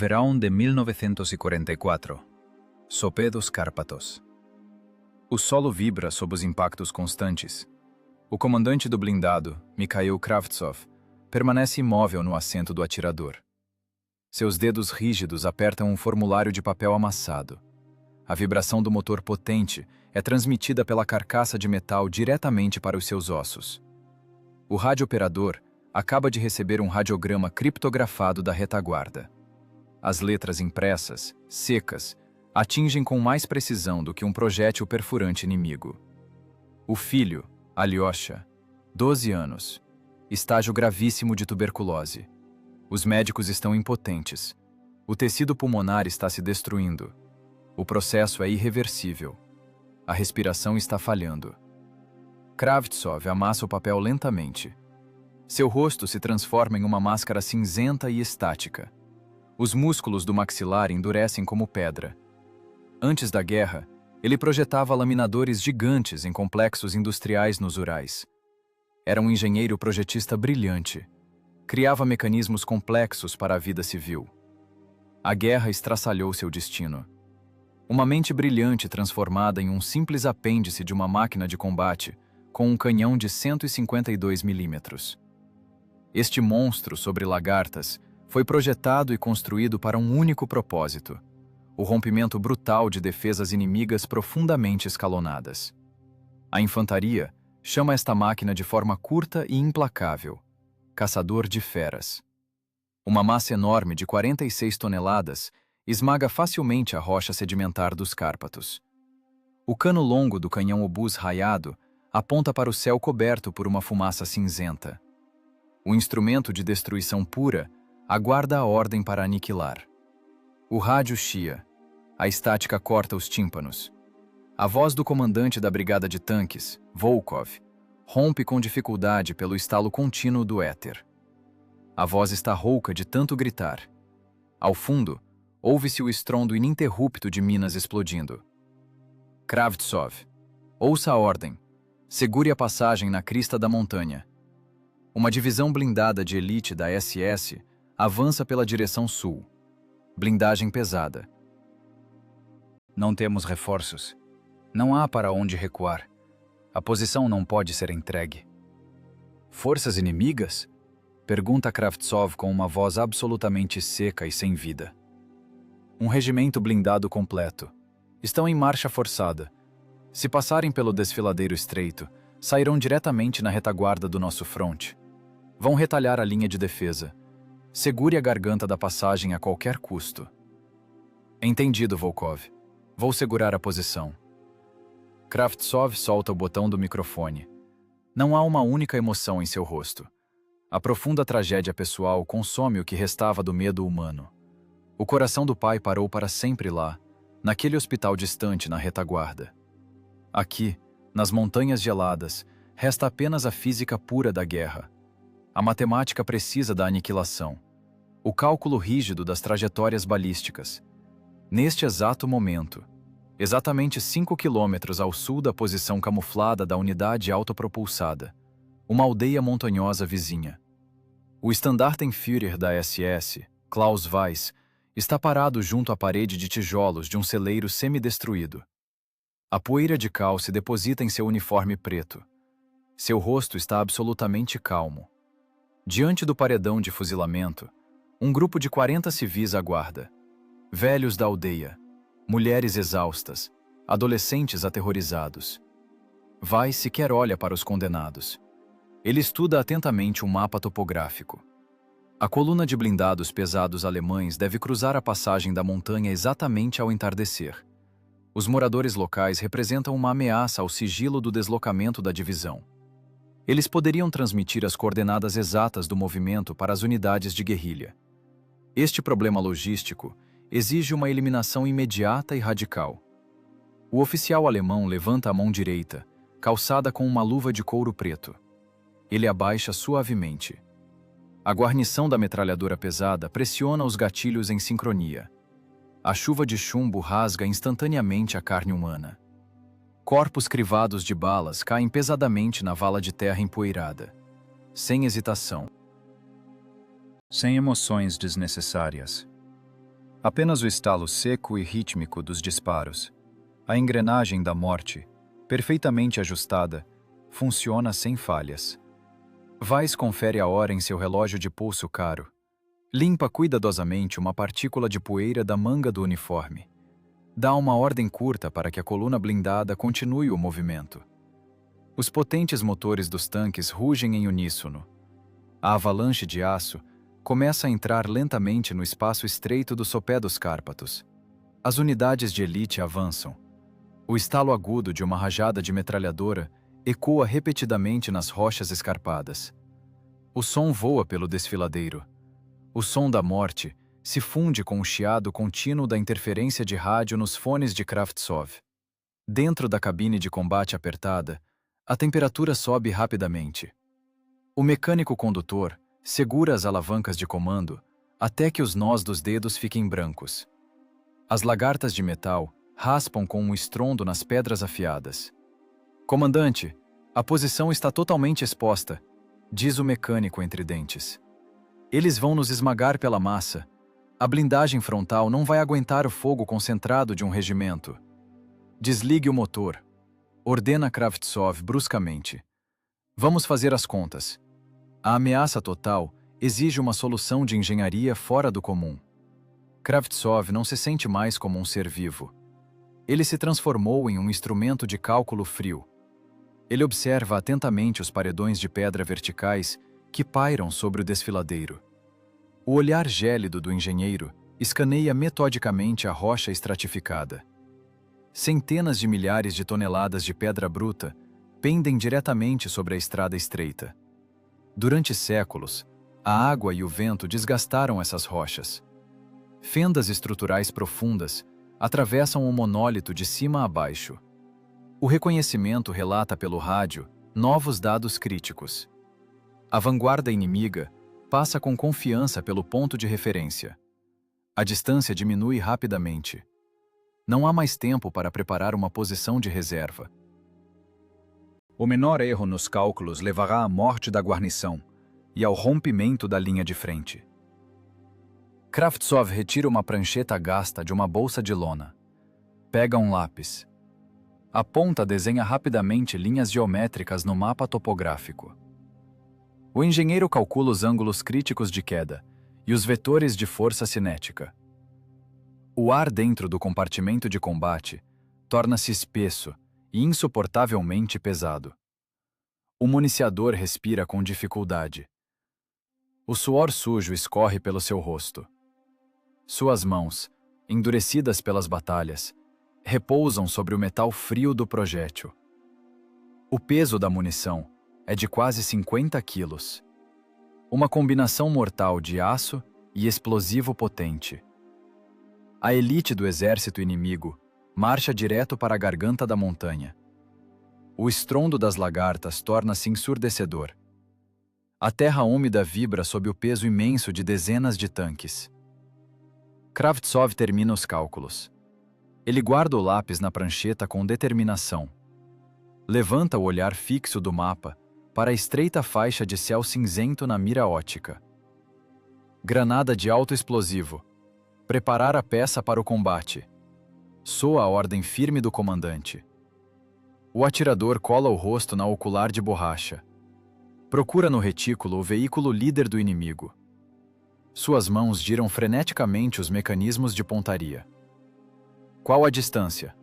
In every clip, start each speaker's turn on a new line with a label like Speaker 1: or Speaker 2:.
Speaker 1: Verão de 1944. Sopé dos Cárpatos. O solo vibra sob os impactos constantes. O comandante do blindado, Mikhail Kravtsov, permanece imóvel no assento do atirador. Seus dedos rígidos apertam um formulário de papel amassado. A vibração do motor potente é transmitida pela carcaça de metal diretamente para os seus ossos. O radiooperador acaba de receber um radiograma criptografado da retaguarda. As letras impressas, secas, atingem com mais precisão do que um projétil perfurante inimigo. O filho, Alyosha, 12 anos, estágio gravíssimo de tuberculose. Os médicos estão impotentes. O tecido pulmonar está se destruindo. O processo é irreversível. A respiração está falhando. Kravtsov amassa o papel lentamente. Seu rosto se transforma em uma máscara cinzenta e estática. Os músculos do maxilar endurecem como pedra. Antes da guerra, ele projetava laminadores gigantes em complexos industriais nos Urais. Era um engenheiro projetista brilhante. Criava mecanismos complexos para a vida civil. A guerra estraçalhou seu destino. Uma mente brilhante transformada em um simples apêndice de uma máquina de combate com um canhão de 152 milímetros. Este monstro sobre lagartas foi projetado e construído para um único propósito: o rompimento brutal de defesas inimigas profundamente escalonadas. A infantaria chama esta máquina de forma curta e implacável: caçador de feras. Uma massa enorme de 46 toneladas esmaga facilmente a rocha sedimentar dos Cárpatos. O cano longo do canhão obus raiado aponta para o céu coberto por uma fumaça cinzenta. O instrumento de destruição pura aguarda a ordem para aniquilar. O rádio chia. A estática corta os tímpanos. A voz do comandante da brigada de tanques, Volkov, rompe com dificuldade pelo estalo contínuo do éter. A voz está rouca de tanto gritar. Ao fundo, ouve-se o estrondo ininterrupto de minas explodindo. Kravtsov, ouça a ordem. Segure a passagem na crista da montanha. Uma divisão blindada de elite da SS avança pela direção sul. Blindagem pesada. Não temos reforços. Não há para onde recuar. A posição não pode ser entregue. Forças inimigas? Pergunta Kravtsov com uma voz absolutamente seca e sem vida. Um regimento blindado completo. Estão em marcha forçada. Se passarem pelo desfiladeiro estreito, sairão diretamente na retaguarda do nosso fronte. Vão retalhar a linha de defesa. Segure a garganta da passagem a qualquer custo. Entendido, Volkov. Vou segurar a posição. Kravtsov solta o botão do microfone. Não há uma única emoção em seu rosto. A profunda tragédia pessoal consome o que restava do medo humano. O coração do pai parou para sempre lá, naquele hospital distante na retaguarda. Aqui, nas montanhas geladas, resta apenas a física pura da guerra. A matemática precisa da aniquilação. O cálculo rígido das trajetórias balísticas. Neste exato momento, exatamente 5 quilômetros ao sul da posição camuflada da unidade autopropulsada, uma aldeia montanhosa vizinha. O Standartenführer da SS, Klaus Weiss, está parado junto à parede de tijolos de um celeiro semidestruído. A poeira de cal se deposita em seu uniforme preto. Seu rosto está absolutamente calmo. Diante do paredão de fuzilamento, um grupo de 40 civis aguarda. Velhos da aldeia, mulheres exaustas, adolescentes aterrorizados. Weiss sequer olha para os condenados. Ele estuda atentamente um mapa topográfico. A coluna de blindados pesados alemães deve cruzar a passagem da montanha exatamente ao entardecer. Os moradores locais representam uma ameaça ao sigilo do deslocamento da divisão. Eles poderiam transmitir as coordenadas exatas do movimento para as unidades de guerrilha. Este problema logístico exige uma eliminação imediata e radical. O oficial alemão levanta a mão direita, calçada com uma luva de couro preto. Ele abaixa suavemente. A guarnição da metralhadora pesada pressiona os gatilhos em sincronia. A chuva de chumbo rasga instantaneamente a carne humana. Corpos crivados de balas caem pesadamente na vala de terra empoeirada. Sem hesitação. Sem emoções desnecessárias. Apenas o estalo seco e rítmico dos disparos. A engrenagem da morte, perfeitamente ajustada, funciona sem falhas. Weiss confere a hora em seu relógio de pulso caro. Limpa cuidadosamente uma partícula de poeira da manga do uniforme. Dá uma ordem curta para que a coluna blindada continue o movimento. Os potentes motores dos tanques rugem em uníssono. A avalanche de aço começa a entrar lentamente no espaço estreito do sopé dos Cárpatos. As unidades de elite avançam. O estalo agudo de uma rajada de metralhadora ecoa repetidamente nas rochas escarpadas. O som voa pelo desfiladeiro. O som da morte se funde com o chiado contínuo da interferência de rádio nos fones de Kravtsov. Dentro da cabine de combate apertada, a temperatura sobe rapidamente. O mecânico condutor segura as alavancas de comando até que os nós dos dedos fiquem brancos. As lagartas de metal raspam com um estrondo nas pedras afiadas. Comandante, a posição está totalmente exposta, diz o mecânico entre dentes. Eles vão nos esmagar pela massa. A blindagem frontal não vai aguentar o fogo concentrado de um regimento. Desligue o motor, ordena Kravtsov bruscamente. Vamos fazer as contas. A ameaça total exige uma solução de engenharia fora do comum. Kravtsov não se sente mais como um ser vivo. Ele se transformou em um instrumento de cálculo frio. Ele observa atentamente os paredões de pedra verticais que pairam sobre o desfiladeiro. O olhar gélido do engenheiro escaneia metodicamente a rocha estratificada. Centenas de milhares de toneladas de pedra bruta pendem diretamente sobre a estrada estreita. Durante séculos, a água e o vento desgastaram essas rochas. Fendas estruturais profundas atravessam o monólito de cima a baixo. O reconhecimento relata pelo rádio novos dados críticos. A vanguarda inimiga passa com confiança pelo ponto de referência. A distância diminui rapidamente. Não há mais tempo para preparar uma posição de reserva. O menor erro nos cálculos levará à morte da guarnição e ao rompimento da linha de frente. Kravtsov retira uma prancheta gasta de uma bolsa de lona. Pega um lápis. A ponta desenha rapidamente linhas geométricas no mapa topográfico. O engenheiro calcula os ângulos críticos de queda e os vetores de força cinética. O ar dentro do compartimento de combate torna-se espesso e insuportavelmente pesado. O municiador respira com dificuldade. O suor sujo escorre pelo seu rosto. Suas mãos, endurecidas pelas batalhas, repousam sobre o metal frio do projétil. O peso da munição é de quase 50 quilos. Uma combinação mortal de aço e explosivo potente. A elite do exército inimigo marcha direto para a garganta da montanha. O estrondo das lagartas torna-se ensurdecedor. A terra úmida vibra sob o peso imenso de dezenas de tanques. Kravtsov termina os cálculos. Ele guarda o lápis na prancheta com determinação. Levanta o olhar fixo do mapa para a estreita faixa de céu cinzento na mira ótica. Granada de alto explosivo. Preparar a peça para o combate. Soa a ordem firme do comandante. O atirador cola o rosto na ocular de borracha. Procura no retículo o veículo líder do inimigo. Suas mãos giram freneticamente os mecanismos de pontaria. Qual a distância?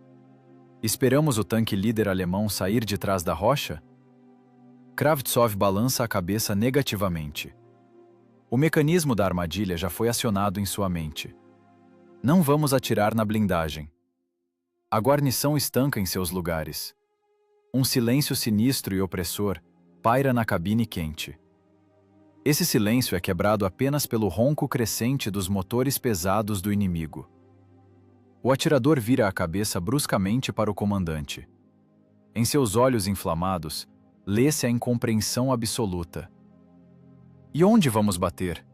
Speaker 1: Esperamos o tanque líder alemão sair de trás da rocha? Kravtsov balança a cabeça negativamente. O mecanismo da armadilha já foi acionado em sua mente. Não vamos atirar na blindagem. A guarnição estanca em seus lugares. Um silêncio sinistro e opressor paira na cabine quente. Esse silêncio é quebrado apenas pelo ronco crescente dos motores pesados do inimigo. O atirador vira a cabeça bruscamente para o comandante. Em seus olhos inflamados, lê-se a incompreensão absoluta. E onde vamos bater?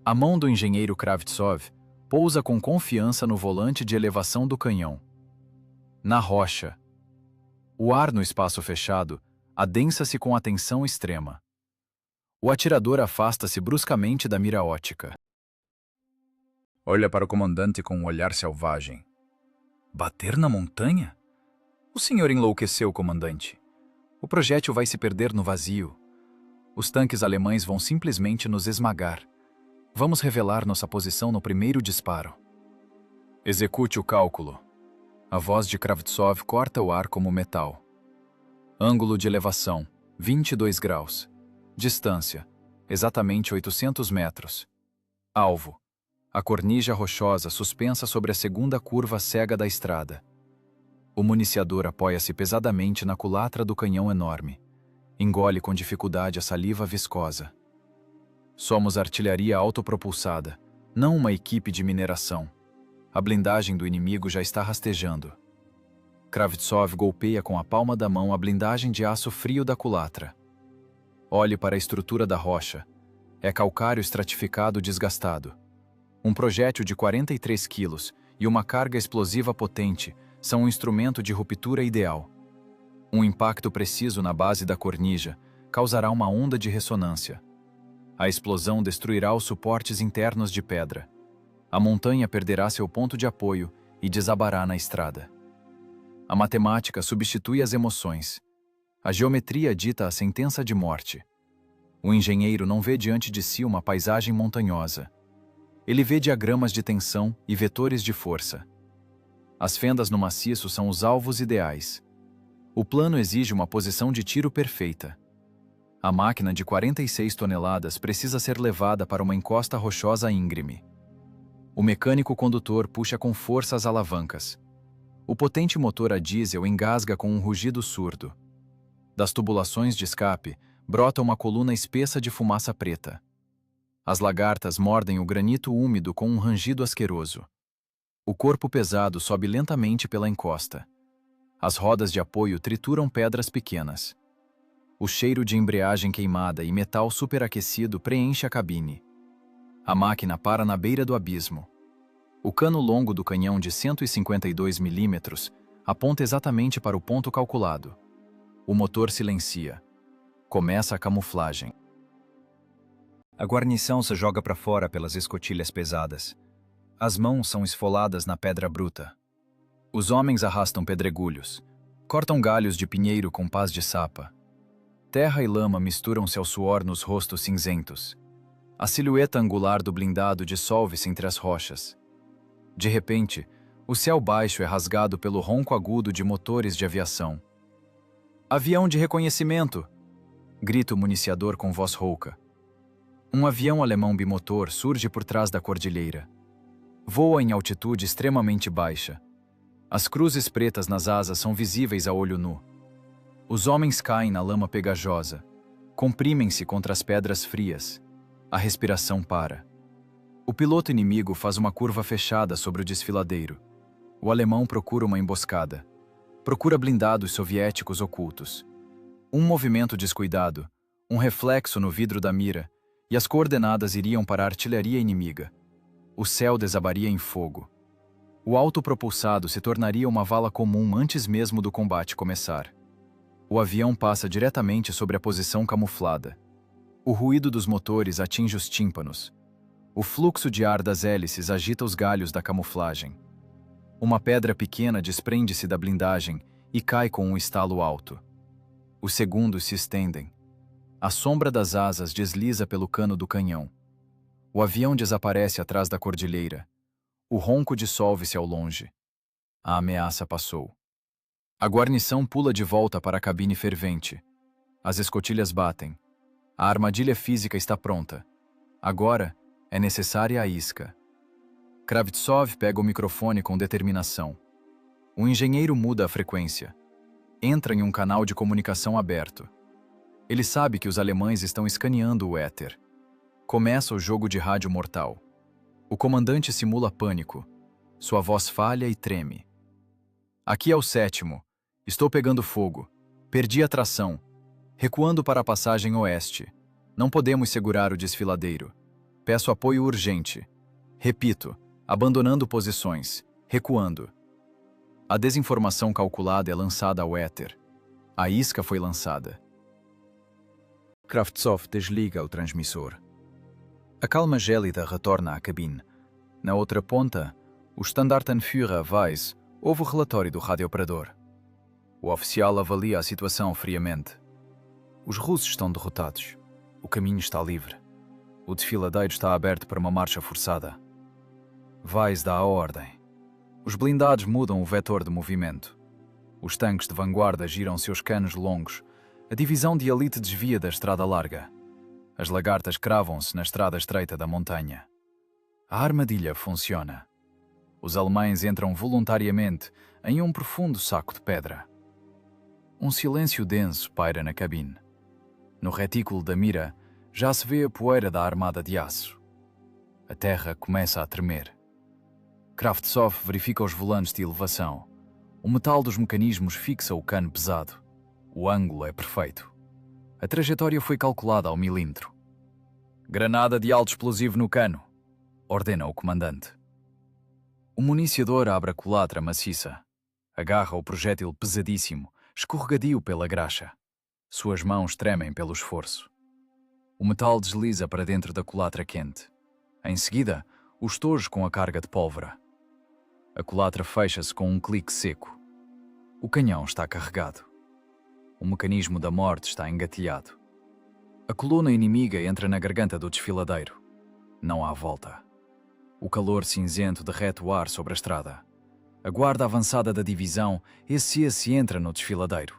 Speaker 1: A mão do engenheiro Kravtsov pousa com confiança no volante de elevação do canhão. Na rocha. O ar no espaço fechado adensa-se com atenção extrema. O atirador afasta-se bruscamente da mira ótica. Olha para o comandante com um olhar selvagem. Bater na montanha? O senhor enlouqueceu, comandante. O projétil vai se perder no vazio. Os tanques alemães vão simplesmente nos esmagar. Vamos revelar nossa posição no primeiro disparo. Execute o cálculo. A voz de Kravtsov corta o ar como metal. Ângulo de elevação, 22 graus. Distância, exatamente 800 metros. Alvo, a cornija rochosa suspensa sobre a segunda curva cega da estrada. O municiador apoia-se pesadamente na culatra do canhão enorme. Engole com dificuldade a saliva viscosa. Somos artilharia autopropulsada, não uma equipe de mineração. A blindagem do inimigo já está rastejando. Kravtsov golpeia com a palma da mão a blindagem de aço frio da culatra. Olhe para a estrutura da rocha. É calcário estratificado desgastado. Um projétil de 43 quilos e uma carga explosiva potente são um instrumento de ruptura ideal. Um impacto preciso na base da cornija causará uma onda de ressonância. A explosão destruirá os suportes internos de pedra. A montanha perderá seu ponto de apoio e desabará na estrada. A matemática substitui as emoções. A geometria dita a sentença de morte. O engenheiro não vê diante de si uma paisagem montanhosa. Ele vê diagramas de tensão e vetores de força. As fendas no maciço são os alvos ideais. O plano exige uma posição de tiro perfeita. A máquina de 46 toneladas precisa ser levada para uma encosta rochosa íngreme. O mecânico condutor puxa com força as alavancas. O potente motor a diesel engasga com um rugido surdo. Das tubulações de escape, brota uma coluna espessa de fumaça preta. As lagartas mordem o granito úmido com um rangido asqueroso. O corpo pesado sobe lentamente pela encosta. As rodas de apoio trituram pedras pequenas. O cheiro de embreagem queimada e metal superaquecido preenche a cabine. A máquina para na beira do abismo. O cano longo do canhão de 152 milímetros aponta exatamente para o ponto calculado. O motor silencia. Começa a camuflagem. A guarnição se joga para fora pelas escotilhas pesadas. As mãos são esfoladas na pedra bruta. Os homens arrastam pedregulhos. Cortam galhos de pinheiro com pás de sapa. Terra e lama misturam-se ao suor nos rostos cinzentos. A silhueta angular do blindado dissolve-se entre as rochas. De repente, o céu baixo é rasgado pelo ronco agudo de motores de aviação. Avião de reconhecimento! Grita o municiador com voz rouca. Um avião alemão bimotor surge por trás da cordilheira. Voa em altitude extremamente baixa. As cruzes pretas nas asas são visíveis a olho nu. Os homens caem na lama pegajosa. Comprimem-se contra as pedras frias. A respiração para. O piloto inimigo faz uma curva fechada sobre o desfiladeiro. O alemão procura uma emboscada. Procura blindados soviéticos ocultos. Um movimento descuidado, um reflexo no vidro da mira, e as coordenadas iriam para a artilharia inimiga. O céu desabaria em fogo. O autopropulsado se tornaria uma vala comum antes mesmo do combate começar. O avião passa diretamente sobre a posição camuflada. O ruído dos motores atinge os tímpanos. O fluxo de ar das hélices agita os galhos da camuflagem. Uma pedra pequena desprende-se da blindagem e cai com um estalo alto. Os segundos se estendem. A sombra das asas desliza pelo cano do canhão. O avião desaparece atrás da cordilheira. O ronco dissolve-se ao longe. A ameaça passou. A guarnição pula de volta para a cabine fervente. As escotilhas batem. A armadilha física está pronta. Agora, é necessária a isca. Kravtsov pega o microfone com determinação. O engenheiro muda a frequência. Entra em um canal de comunicação aberto. Ele sabe que os alemães estão escaneando o éter. Começa o jogo de rádio mortal. O comandante simula pânico. Sua voz falha e treme. Aqui é o 7º. Estou pegando fogo. Perdi a tração. Recuando para a passagem oeste. Não podemos segurar o desfiladeiro. Peço apoio urgente. Repito, abandonando posições, recuando. A desinformação calculada é lançada ao éter. A isca foi lançada. Kravtsov desliga o transmissor. A calma gélida retorna à cabine. Na outra ponta, o Standartenführer Weiss ouve o relatório do radiooperador. O oficial avalia a situação friamente. Os russos estão derrotados. O caminho está livre. O desfiladeiro está aberto para uma marcha forçada. Weiss dá a ordem. Os blindados mudam o vetor de movimento. Os tanques de vanguarda giram seus canos longos. A divisão de elite desvia da estrada larga. As lagartas cravam-se na estrada estreita da montanha. A armadilha funciona. Os alemães entram voluntariamente em um profundo saco de pedra. Um silêncio denso paira na cabine. No retículo da mira já se vê a poeira da armada de aço. A terra começa a tremer. Kravtsov verifica os volantes de elevação. O metal dos mecanismos fixa o cano pesado. O ângulo é perfeito. A trajetória foi calculada ao milímetro. Granada de alto explosivo no cano, ordena o comandante. O municiador abre a culatra maciça. Agarra o projétil pesadíssimo, escorregadio pela graxa. Suas mãos tremem pelo esforço. O metal desliza para dentro da culatra quente. Em seguida, o estojo com a carga de pólvora. A culatra fecha-se com um clique seco. O canhão está carregado. O mecanismo da morte está engatilhado. A coluna inimiga entra na garganta do desfiladeiro. Não há volta. O calor cinzento derrete o ar sobre a estrada. A guarda avançada da divisão se entra no desfiladeiro.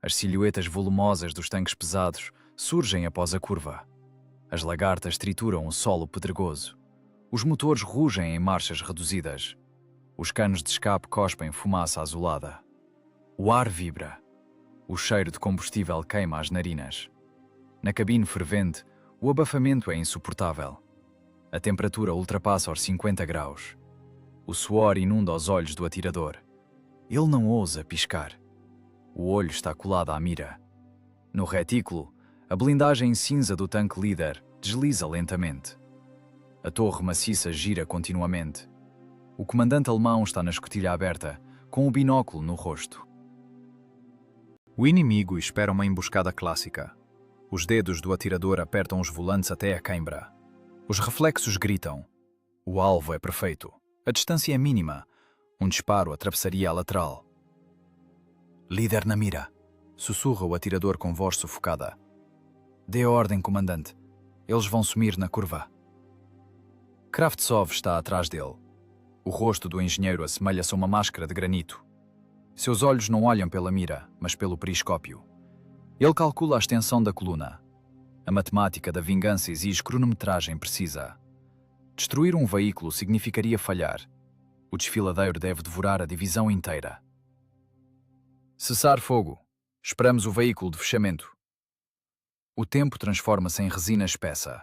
Speaker 1: As silhuetas volumosas dos tanques pesados surgem após a curva. As lagartas trituram o solo pedregoso. Os motores rugem em marchas reduzidas. Os canos de escape cospem fumaça azulada. O ar vibra. O cheiro de combustível queima as narinas. Na cabine fervente, o abafamento é insuportável. A temperatura ultrapassa os 50 graus. O suor inunda os olhos do atirador. Ele não ousa piscar. O olho está colado à mira. No retículo, a blindagem cinza do tanque líder desliza lentamente. A torre maciça gira continuamente. O comandante alemão está na escotilha aberta, com o binóculo no rosto. O inimigo espera uma emboscada clássica. Os dedos do atirador apertam os volantes até a queimbra. Os reflexos gritam. O alvo é perfeito. A distância é mínima. Um disparo atravessaria a lateral. Líder na mira, sussurra o atirador com voz sufocada. Dê a ordem, comandante. Eles vão sumir na curva. Kravtsov está atrás dele. O rosto do engenheiro assemelha-se a uma máscara de granito. Seus olhos não olham pela mira, mas pelo periscópio. Ele calcula a extensão da coluna. A matemática da vingança exige cronometragem precisa. Destruir um veículo significaria falhar. O desfiladeiro deve devorar a divisão inteira. Cessar fogo. Esperamos o veículo de fechamento. O tempo transforma-se em resina espessa.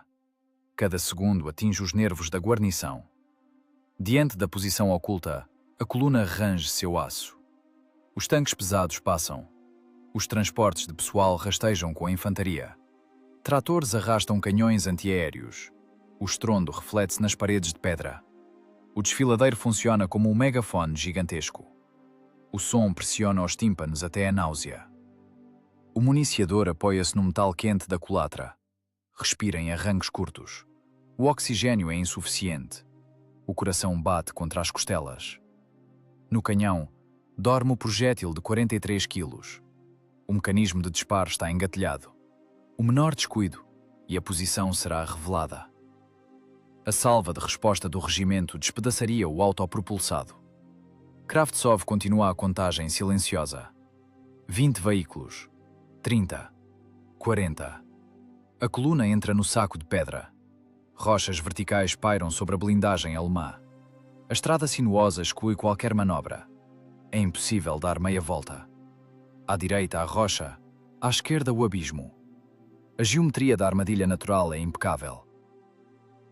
Speaker 1: Cada segundo atinge os nervos da guarnição. Diante da posição oculta, a coluna range seu aço. Os tanques pesados passam. Os transportes de pessoal rastejam com a infantaria. Tratores arrastam canhões antiaéreos. O estrondo reflete-se nas paredes de pedra. O desfiladeiro funciona como um megafone gigantesco. O som pressiona os tímpanos até a náusea. O municiador apoia-se no metal quente da culatra. Respira em arrancos curtos. O oxigênio é insuficiente. O coração bate contra as costelas. No canhão, dorme o projétil de 43 quilos. O mecanismo de disparo está engatilhado. O menor descuido e a posição será revelada. A salva de resposta do regimento despedaçaria o autopropulsado. Kravtsov continua a contagem silenciosa. 20 veículos. 30. 40. A coluna entra no saco de pedra. Rochas verticais pairam sobre a blindagem alemã. A estrada sinuosa exclui qualquer manobra. É impossível dar meia volta. À direita a rocha, à esquerda o abismo. A geometria da armadilha natural é impecável.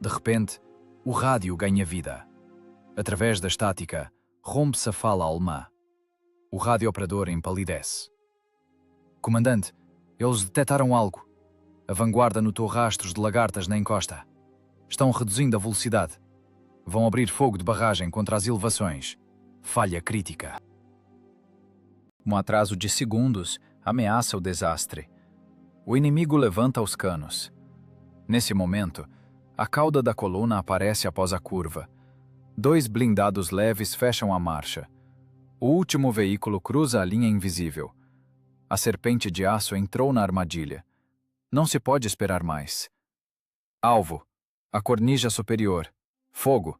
Speaker 1: De repente, o rádio ganha vida. Através da estática, rompe-se a fala alemã. O radiooperador empalidece. Comandante, eles detectaram algo. A vanguarda notou rastros de lagartas na encosta. Estão reduzindo a velocidade. Vão abrir fogo de barragem contra as elevações. Falha crítica. Um atraso de segundos ameaça o desastre. O inimigo levanta os canos. Nesse momento, a cauda da coluna aparece após a curva. 2 blindados leves fecham a marcha. O último veículo cruza a linha invisível. A serpente de aço entrou na armadilha. Não se pode esperar mais. Alvo. A cornija superior. Fogo.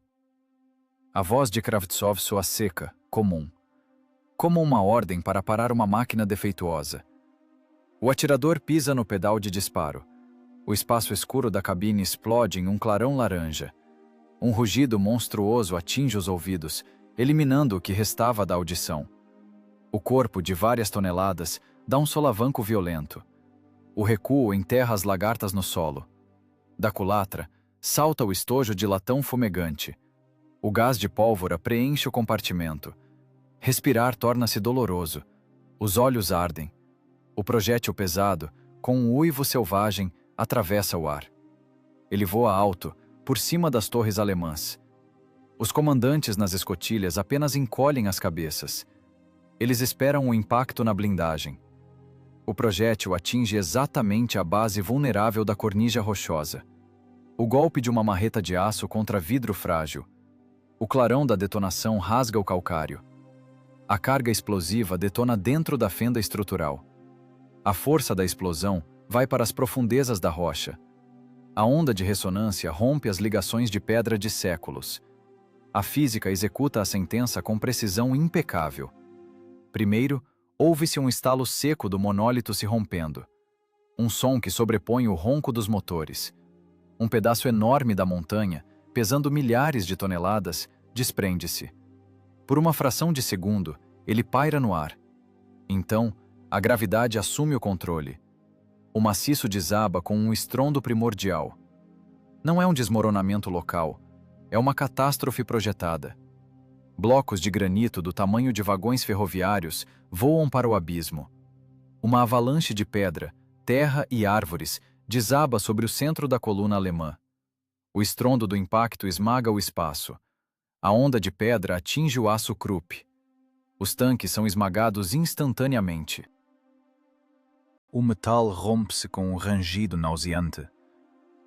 Speaker 1: A voz de Kravtsov soa seca, comum. Como uma ordem para parar uma máquina defeituosa. O atirador pisa no pedal de disparo. O espaço escuro da cabine explode em um clarão laranja. Um rugido monstruoso atinge os ouvidos, eliminando o que restava da audição. O corpo, de várias toneladas, dá um solavanco violento. O recuo enterra as lagartas no solo. Da culatra, salta o estojo de latão fumegante. O gás de pólvora preenche o compartimento. Respirar torna-se doloroso. Os olhos ardem. O projétil pesado, com um uivo selvagem, atravessa o ar. Ele voa alto, por cima das torres alemãs. Os comandantes nas escotilhas apenas encolhem as cabeças. Eles esperam o impacto na blindagem. O projétil atinge exatamente a base vulnerável da cornija rochosa. O golpe de uma marreta de aço contra vidro frágil. O clarão da detonação rasga o calcário. A carga explosiva detona dentro da fenda estrutural. A força da explosão vai para as profundezas da rocha. A onda de ressonância rompe as ligações de pedra de séculos. A física executa a sentença com precisão impecável. Primeiro, ouve-se um estalo seco do monólito se rompendo. Um som que sobrepõe o ronco dos motores. Um pedaço enorme da montanha, pesando milhares de toneladas, desprende-se. Por uma fração de segundo, ele paira no ar. Então, a gravidade assume o controle. O maciço desaba com um estrondo primordial. Não é um desmoronamento local, é uma catástrofe projetada. Blocos de granito do tamanho de vagões ferroviários voam para o abismo. Uma avalanche de pedra, terra e árvores desaba sobre o centro da coluna alemã. O estrondo do impacto esmaga o espaço. A onda de pedra atinge o aço Krupp. Os tanques são esmagados instantaneamente. O metal rompe-se com um rangido nauseante.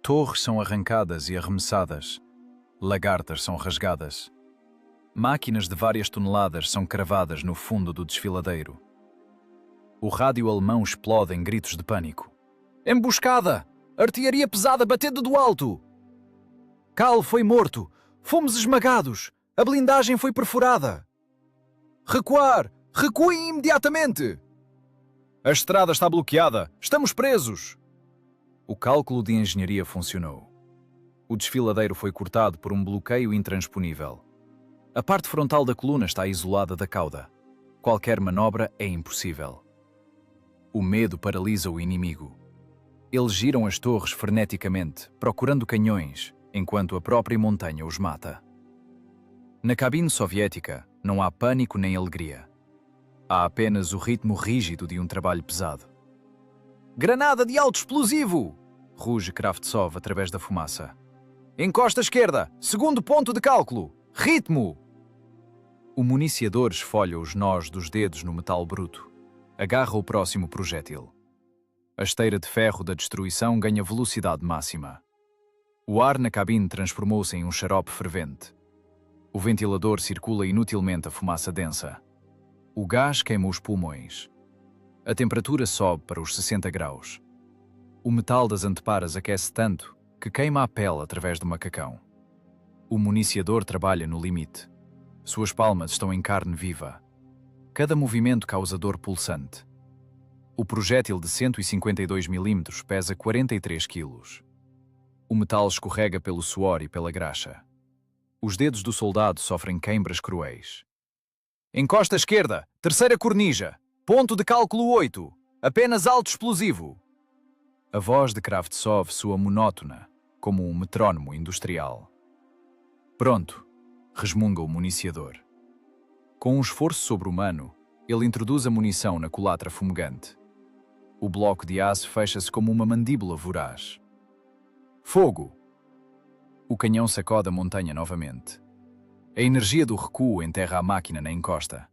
Speaker 1: Torres são arrancadas e arremessadas. Lagartas são rasgadas. Máquinas de várias toneladas são cravadas no fundo do desfiladeiro. O rádio alemão explode em gritos de pânico. Emboscada! Artilharia pesada batendo do alto! Karl foi morto! Fomos esmagados! A blindagem foi perfurada! Recuar! Recuem imediatamente! A estrada está bloqueada! Estamos presos! O cálculo de engenharia funcionou. O desfiladeiro foi cortado por um bloqueio intransponível. A parte frontal da coluna está isolada da cauda. Qualquer manobra é impossível. O medo paralisa o inimigo. Eles giram as torres freneticamente, procurando canhões, enquanto a própria montanha os mata. Na cabine soviética, não há pânico nem alegria. Há apenas o ritmo rígido de um trabalho pesado. Granada de alto explosivo! Ruge Kravtsov através da fumaça. Encosta esquerda! Segundo ponto de cálculo! Ritmo! O municiador esfolha os nós dos dedos no metal bruto. Agarra o próximo projétil. A esteira de ferro da destruição ganha velocidade máxima. O ar na cabine transformou-se em um xarope fervente. O ventilador circula inutilmente a fumaça densa. O gás queima os pulmões. A temperatura sobe para os 60 graus. O metal das anteparas aquece tanto que queima a pele através do macacão. O municiador trabalha no limite. Suas palmas estão em carne viva. Cada movimento causa dor pulsante. O projétil de 152 mm pesa 43 kg. O metal escorrega pelo suor e pela graxa. Os dedos do soldado sofrem queimbras cruéis. Encosta esquerda, terceira cornija, ponto de cálculo 8, apenas alto explosivo. A voz de Kravtsov soa monótona, como um metrónomo industrial. Pronto, resmunga o municiador. Com um esforço sobre-humano, ele introduz a munição na culatra fumegante. O bloco de aço fecha-se como uma mandíbula voraz. Fogo! O canhão sacode a montanha novamente. A energia do recuo enterra a máquina na encosta.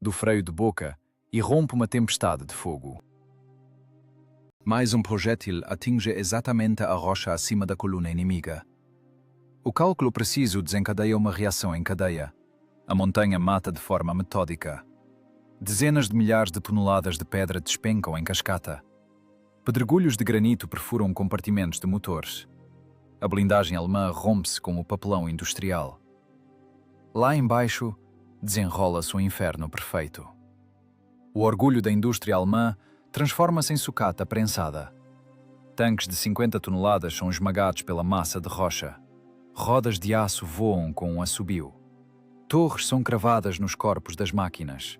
Speaker 1: Do freio de boca, irrompe uma tempestade de fogo. Mais um projétil atinge exatamente a rocha acima da coluna inimiga. O cálculo preciso desencadeia uma reação em cadeia. A montanha mata de forma metódica. Dezenas de milhares de toneladas de pedra despencam em cascata. Pedregulhos de granito perfuram compartimentos de motores. A blindagem alemã rompe-se com o papelão industrial. Lá embaixo, desenrola-se um inferno perfeito. O orgulho da indústria alemã transforma-se em sucata prensada. Tanques de 50 toneladas são esmagados pela massa de rocha. Rodas de aço voam com um assobio. Torres são cravadas nos corpos das máquinas.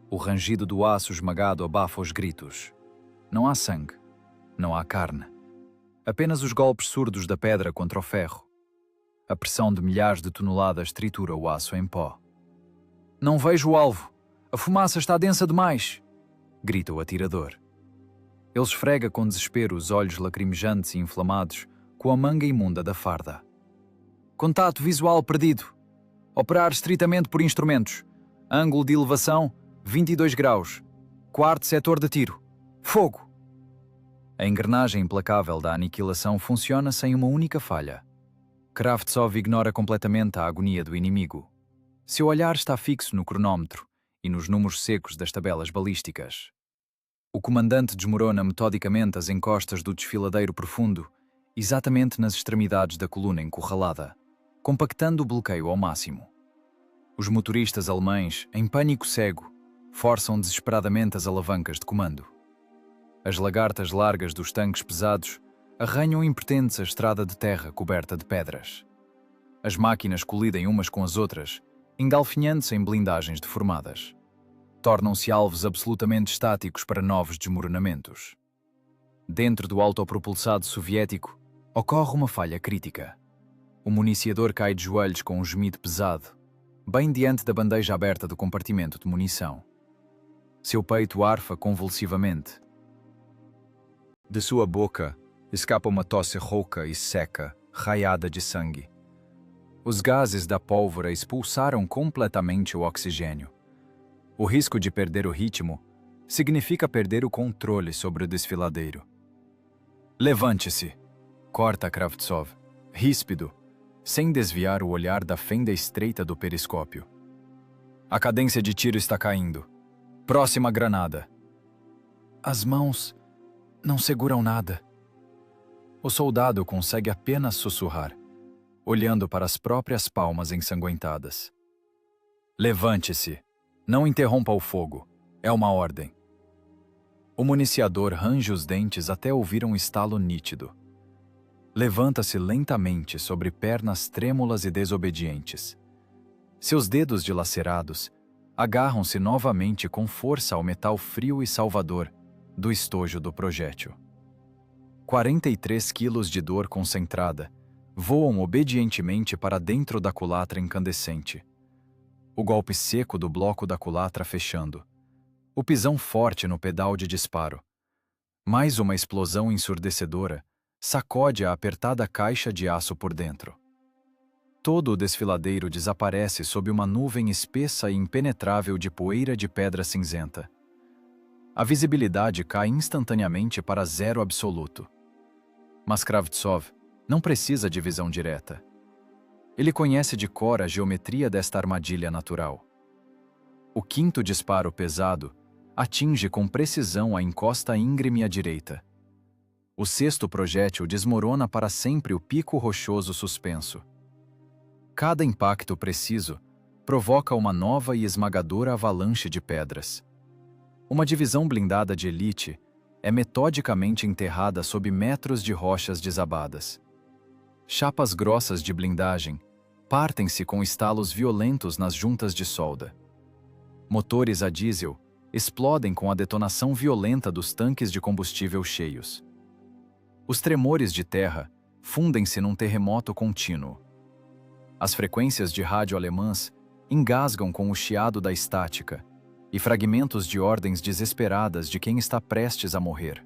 Speaker 1: O rangido do aço esmagado abafa os gritos. Não há sangue. Não há carne. Apenas os golpes surdos da pedra contra o ferro. A pressão de milhares de toneladas tritura o aço em pó. Não vejo o alvo. A fumaça está densa demais, grita o atirador. Ele esfrega com desespero os olhos lacrimejantes e inflamados com a manga imunda da farda. Contato visual perdido. Operar estritamente por instrumentos. Ângulo de elevação, 22 graus. Quarto setor de tiro. Fogo! A engrenagem implacável da aniquilação funciona sem uma única falha. Kravtsov ignora completamente a agonia do inimigo. Seu olhar está fixo no cronómetro e nos números secos das tabelas balísticas. O comandante desmorona metodicamente as encostas do desfiladeiro profundo, exatamente nas extremidades da coluna encurralada, compactando o bloqueio ao máximo. Os motoristas alemães, em pânico cego, forçam desesperadamente as alavancas de comando. As lagartas largas dos tanques pesados arranham impotentes a estrada de terra coberta de pedras. As máquinas colidem umas com as outras, engalfinhando-se em blindagens deformadas. Tornam-se alvos absolutamente estáticos para novos desmoronamentos. Dentro do autopropulsado soviético, ocorre uma falha crítica. O municiador cai de joelhos com um gemido pesado, bem diante da bandeja aberta do compartimento de munição. Seu peito arfa convulsivamente. De sua boca escapa uma tosse rouca e seca, raiada de sangue. Os gases da pólvora expulsaram completamente o oxigênio. O risco de perder o ritmo significa perder o controle sobre o desfiladeiro. Levante-se, corta Kravtsov, ríspido, sem desviar o olhar da fenda estreita do periscópio. A cadência de tiro está caindo. Próxima granada. As mãos não seguram nada. O soldado consegue apenas sussurrar, olhando para as próprias palmas ensanguentadas. Levante-se. Não interrompa o fogo. É uma ordem. O municiador range os dentes até ouvir um estalo nítido. Levanta-se lentamente sobre pernas trêmulas e desobedientes. Seus dedos dilacerados agarram-se novamente com força ao metal frio e salvador do estojo do projétil. 43 quilos de dor concentrada voam obedientemente para dentro da culatra incandescente. O golpe seco do bloco da culatra fechando. O pisão forte no pedal de disparo. Mais uma explosão ensurdecedora sacode a apertada caixa de aço por dentro. Todo o desfiladeiro desaparece sob uma nuvem espessa e impenetrável de poeira de pedra cinzenta. A visibilidade cai instantaneamente para zero absoluto. Mas Kravtsov não precisa de visão direta. Ele conhece de cor a geometria desta armadilha natural. O quinto disparo pesado atinge com precisão a encosta íngreme à direita. O sexto projétil desmorona para sempre o pico rochoso suspenso. Cada impacto preciso provoca uma nova e esmagadora avalanche de pedras. Uma divisão blindada de elite é metodicamente enterrada sob metros de rochas desabadas. Chapas grossas de blindagem partem-se com estalos violentos nas juntas de solda. Motores a diesel explodem com a detonação violenta dos tanques de combustível cheios. Os tremores de terra fundem-se num terremoto contínuo. As frequências de rádio alemãs engasgam com o chiado da estática e fragmentos de ordens desesperadas de quem está prestes a morrer.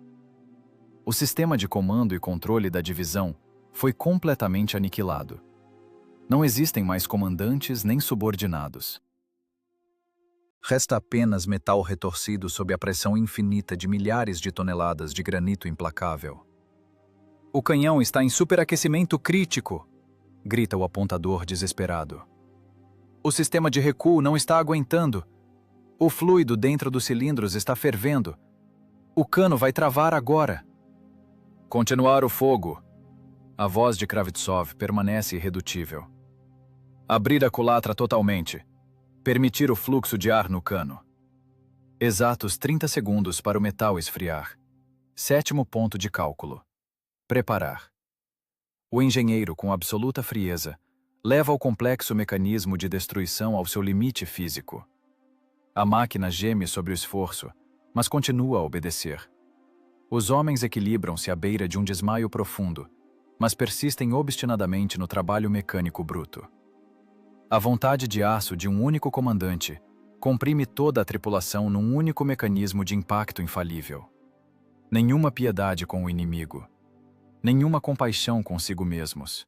Speaker 1: O sistema de comando e controle da divisão foi completamente aniquilado. Não existem mais comandantes nem subordinados. Resta apenas metal retorcido sob a pressão infinita de milhares de toneladas de granito implacável. O canhão está em superaquecimento crítico, grita o apontador desesperado. O sistema de recuo não está aguentando. O fluido dentro dos cilindros está fervendo. O cano vai travar agora. Continuar o fogo. A voz de Kravtsov permanece irredutível. Abrir a culatra totalmente. Permitir o fluxo de ar no cano. Exatos 30 segundos para o metal esfriar. 7º ponto de cálculo. Preparar. O engenheiro, com absoluta frieza, leva o complexo mecanismo de destruição ao seu limite físico. A máquina geme sob o esforço, mas continua a obedecer. Os homens equilibram-se à beira de um desmaio profundo, mas persistem obstinadamente no trabalho mecânico bruto. A vontade de aço de um único comandante comprime toda a tripulação num único mecanismo de impacto infalível. Nenhuma piedade com o inimigo. Nenhuma compaixão consigo mesmos.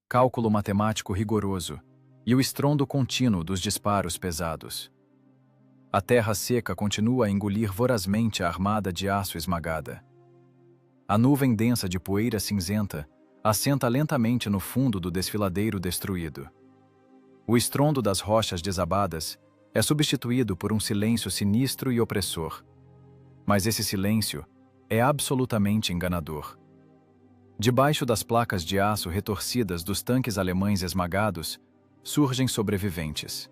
Speaker 1: Cálculo matemático rigoroso e o estrondo contínuo dos disparos pesados. A terra seca continua a engolir vorazmente a armada de aço esmagada. A nuvem densa de poeira cinzenta assenta lentamente no fundo do desfiladeiro destruído. O estrondo das rochas desabadas é substituído por um silêncio sinistro e opressor. Mas esse silêncio é absolutamente enganador. Debaixo das placas de aço retorcidas dos tanques alemães esmagados, surgem sobreviventes.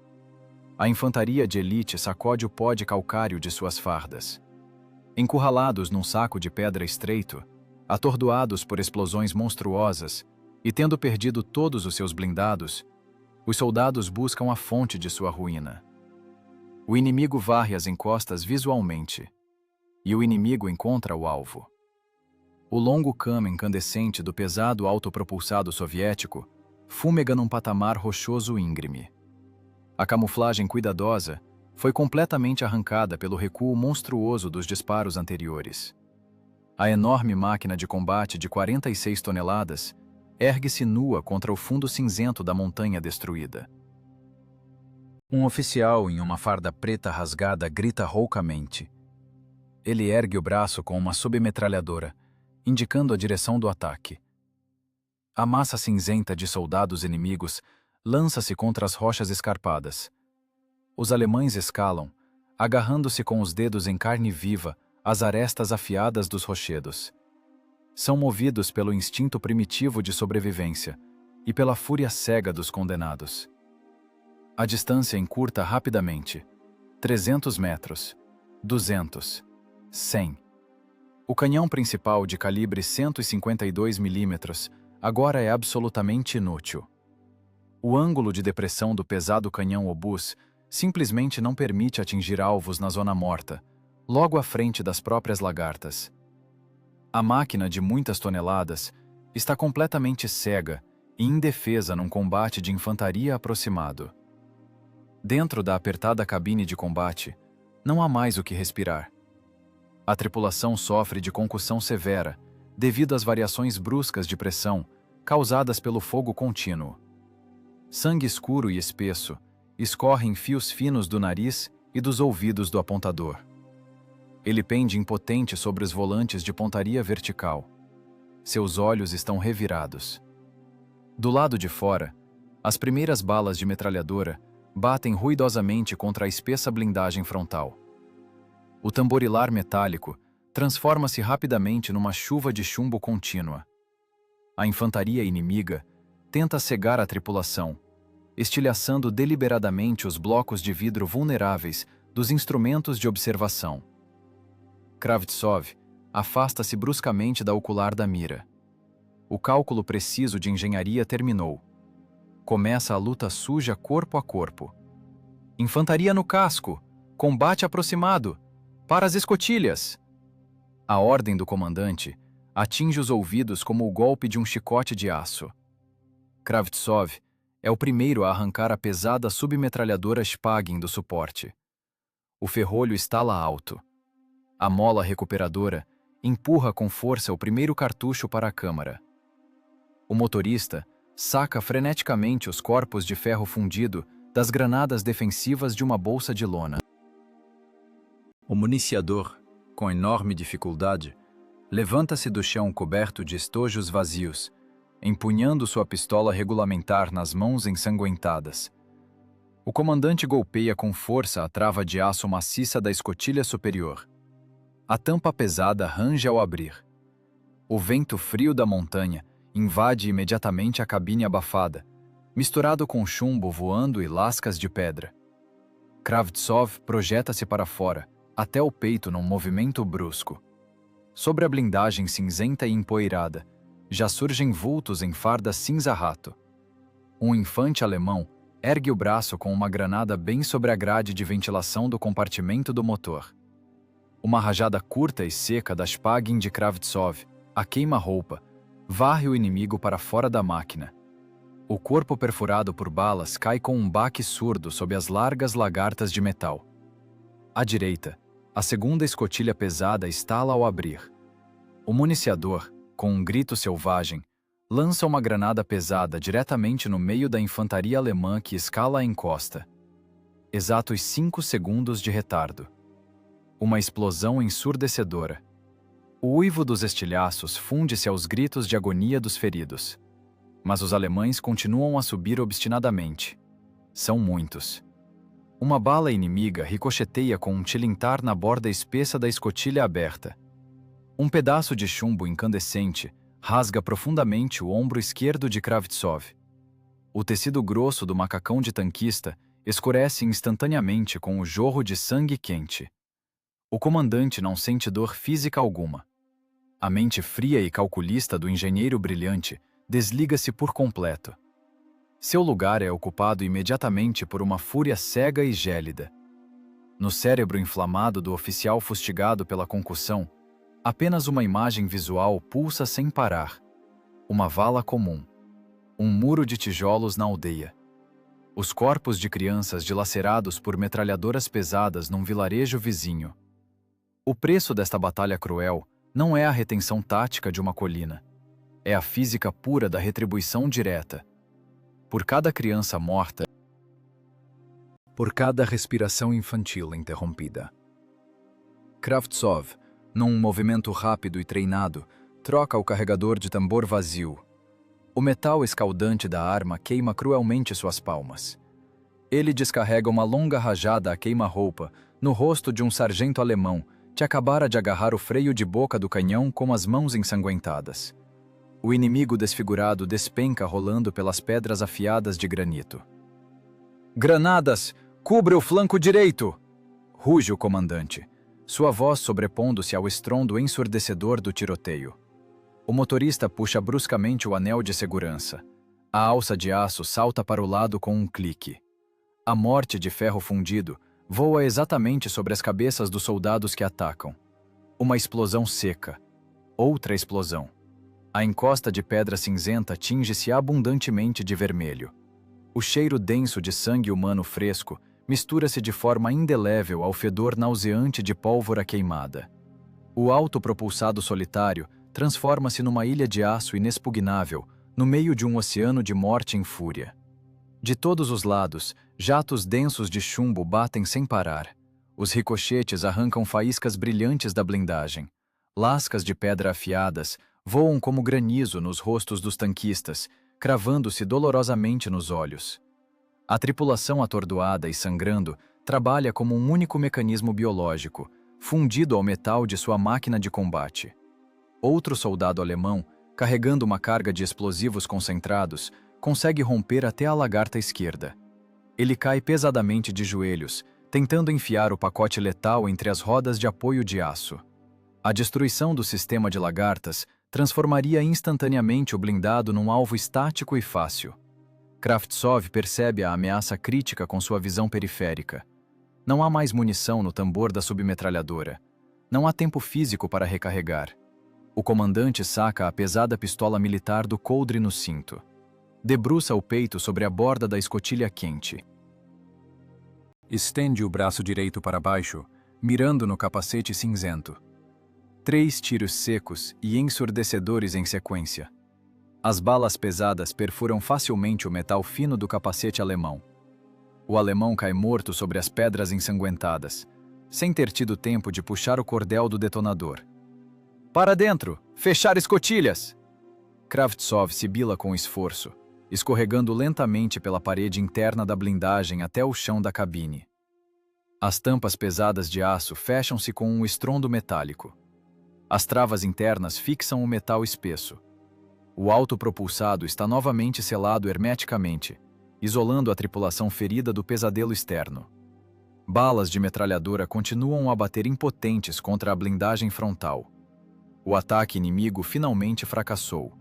Speaker 1: A infantaria de elite sacode o pó de calcário de suas fardas. Encurralados num saco de pedra estreito, atordoados por explosões monstruosas e tendo perdido todos os seus blindados, os soldados buscam a fonte de sua ruína. O inimigo varre as encostas visualmente, e o inimigo encontra o alvo. O longo cano incandescente do pesado autopropulsado soviético fúmega num patamar rochoso íngreme. A camuflagem cuidadosa foi completamente arrancada pelo recuo monstruoso dos disparos anteriores. A enorme máquina de combate de 46 toneladas ergue-se nua contra o fundo cinzento da montanha destruída. Um oficial em uma farda preta rasgada grita roucamente. Ele ergue o braço com uma submetralhadora, indicando a direção do ataque. A massa cinzenta de soldados inimigos lança-se contra as rochas escarpadas. Os alemães escalam, agarrando-se com os dedos em carne viva às arestas afiadas dos rochedos. São movidos pelo instinto primitivo de sobrevivência e pela fúria cega dos condenados. A distância encurta rapidamente. 300 metros, 200, 100. O canhão principal de calibre 152 mm agora é absolutamente inútil. O ângulo de depressão do pesado canhão obus simplesmente não permite atingir alvos na zona morta, logo à frente das próprias lagartas. A máquina de muitas toneladas está completamente cega e indefesa num combate de infantaria aproximado. Dentro da apertada cabine de combate, não há mais o que respirar. A tripulação sofre de concussão severa devido às variações bruscas de pressão causadas pelo fogo contínuo. Sangue escuro e espesso escorre em fios finos do nariz e dos ouvidos do apontador. Ele pende impotente sobre os volantes de pontaria vertical. Seus olhos estão revirados. Do lado de fora, as primeiras balas de metralhadora batem ruidosamente contra a espessa blindagem frontal. O tamborilar metálico transforma-se rapidamente numa chuva de chumbo contínua. A infantaria inimiga tenta cegar a tripulação, estilhaçando deliberadamente os blocos de vidro vulneráveis dos instrumentos de observação. Kravtsov afasta-se bruscamente da ocular da mira. O cálculo preciso de engenharia terminou. Começa a luta suja corpo a corpo. Infantaria no casco! Combate aproximado! Para as escotilhas! A ordem do comandante atinge os ouvidos como o golpe de um chicote de aço. Kravtsov é o primeiro a arrancar a pesada submetralhadora Spagin do suporte. O ferrolho estala alto. A mola recuperadora empurra com força o primeiro cartucho para a câmara. O motorista saca freneticamente os corpos de ferro fundido das granadas defensivas de uma bolsa de lona. O municiador, com enorme dificuldade, levanta-se do chão coberto de estojos vazios empunhando sua pistola regulamentar nas mãos ensanguentadas. O comandante golpeia com força a trava de aço maciça da escotilha superior. A tampa pesada range ao abrir. O vento frio da montanha invade imediatamente a cabine abafada, misturado com chumbo voando e lascas de pedra. Kravtsov projeta-se para fora, até o peito num movimento brusco. Sobre a blindagem cinzenta e empoeirada, já surgem vultos em farda cinza-rato. Um infante alemão ergue o braço com uma granada bem sobre a grade de ventilação do compartimento do motor. Uma rajada curta e seca da Shpagin de Kravtsov, a queima-roupa, varre o inimigo para fora da máquina. O corpo perfurado por balas cai com um baque surdo sob as largas lagartas de metal. À direita, a segunda escotilha pesada estala ao abrir. O municiador, com um grito selvagem, lança uma granada pesada diretamente no meio da infantaria alemã que escala a encosta. Exatos 5 segundos de retardo. Uma explosão ensurdecedora. O uivo dos estilhaços funde-se aos gritos de agonia dos feridos. Mas os alemães continuam a subir obstinadamente. São muitos. Uma bala inimiga ricocheteia com um tilintar na borda espessa da escotilha aberta. Um pedaço de chumbo incandescente rasga profundamente o ombro esquerdo de Kravtsov. O tecido grosso do macacão de tanquista escurece instantaneamente com o jorro de sangue quente. O comandante não sente dor física alguma. A mente fria e calculista do engenheiro brilhante desliga-se por completo. Seu lugar é ocupado imediatamente por uma fúria cega e gélida. No cérebro inflamado do oficial fustigado pela concussão, apenas uma imagem visual pulsa sem parar. Uma vala comum. Um muro de tijolos na aldeia. Os corpos de crianças dilacerados por metralhadoras pesadas num vilarejo vizinho. O preço desta batalha cruel não é a retenção tática de uma colina. É a física pura da retribuição direta. Por cada criança morta, por cada respiração infantil interrompida. Kravtsov, num movimento rápido e treinado, troca o carregador de tambor vazio. O metal escaldante da arma queima cruelmente suas palmas. Ele descarrega uma longa rajada a queima-roupa no rosto de um sargento alemão que acabara de agarrar o freio de boca do canhão com as mãos ensanguentadas. O inimigo desfigurado despenca rolando pelas pedras afiadas de granito. "Granadas! Cubra o flanco direito!" ruge o comandante, sua voz sobrepondo-se ao estrondo ensurdecedor do tiroteio. O motorista puxa bruscamente o anel de segurança. A alça de aço salta para o lado com um clique. A morte de ferro fundido voa exatamente sobre as cabeças dos soldados que atacam. Uma explosão seca. Outra explosão. A encosta de pedra cinzenta tinge-se abundantemente de vermelho. O cheiro denso de sangue humano fresco mistura-se de forma indelével ao fedor nauseante de pólvora queimada. O autopropulsado solitário transforma-se numa ilha de aço inexpugnável no meio de um oceano de morte em fúria. De todos os lados, jatos densos de chumbo batem sem parar. Os ricochetes arrancam faíscas brilhantes da blindagem. Lascas de pedra afiadas voam como granizo nos rostos dos tanquistas, cravando-se dolorosamente nos olhos. A tripulação atordoada e sangrando trabalha como um único mecanismo biológico, fundido ao metal de sua máquina de combate. Outro soldado alemão, carregando uma carga de explosivos concentrados, consegue romper até a lagarta esquerda. Ele cai pesadamente de joelhos, tentando enfiar o pacote letal entre as rodas de apoio de aço. A destruição do sistema de lagartas transformaria instantaneamente o blindado num alvo estático e fácil. Kravtsov percebe a ameaça crítica com sua visão periférica. Não há mais munição no tambor da submetralhadora. Não há tempo físico para recarregar. O comandante saca a pesada pistola militar do coldre no cinto. Debruça o peito sobre a borda da escotilha quente. Estende o braço direito para baixo, mirando no capacete cinzento. 3 tiros secos e ensurdecedores em sequência. As balas pesadas perfuram facilmente o metal fino do capacete alemão. O alemão cai morto sobre as pedras ensanguentadas, sem ter tido tempo de puxar o cordel do detonador. "Para dentro! Fechar escotilhas!" Kravtsov sibila com esforço, escorregando lentamente pela parede interna da blindagem até o chão da cabine. As tampas pesadas de aço fecham-se com um estrondo metálico. As travas internas fixam o metal espesso. O autopropulsado está novamente selado hermeticamente, isolando a tripulação ferida do pesadelo externo. Balas de metralhadora continuam a bater impotentes contra a blindagem frontal. O ataque inimigo finalmente fracassou.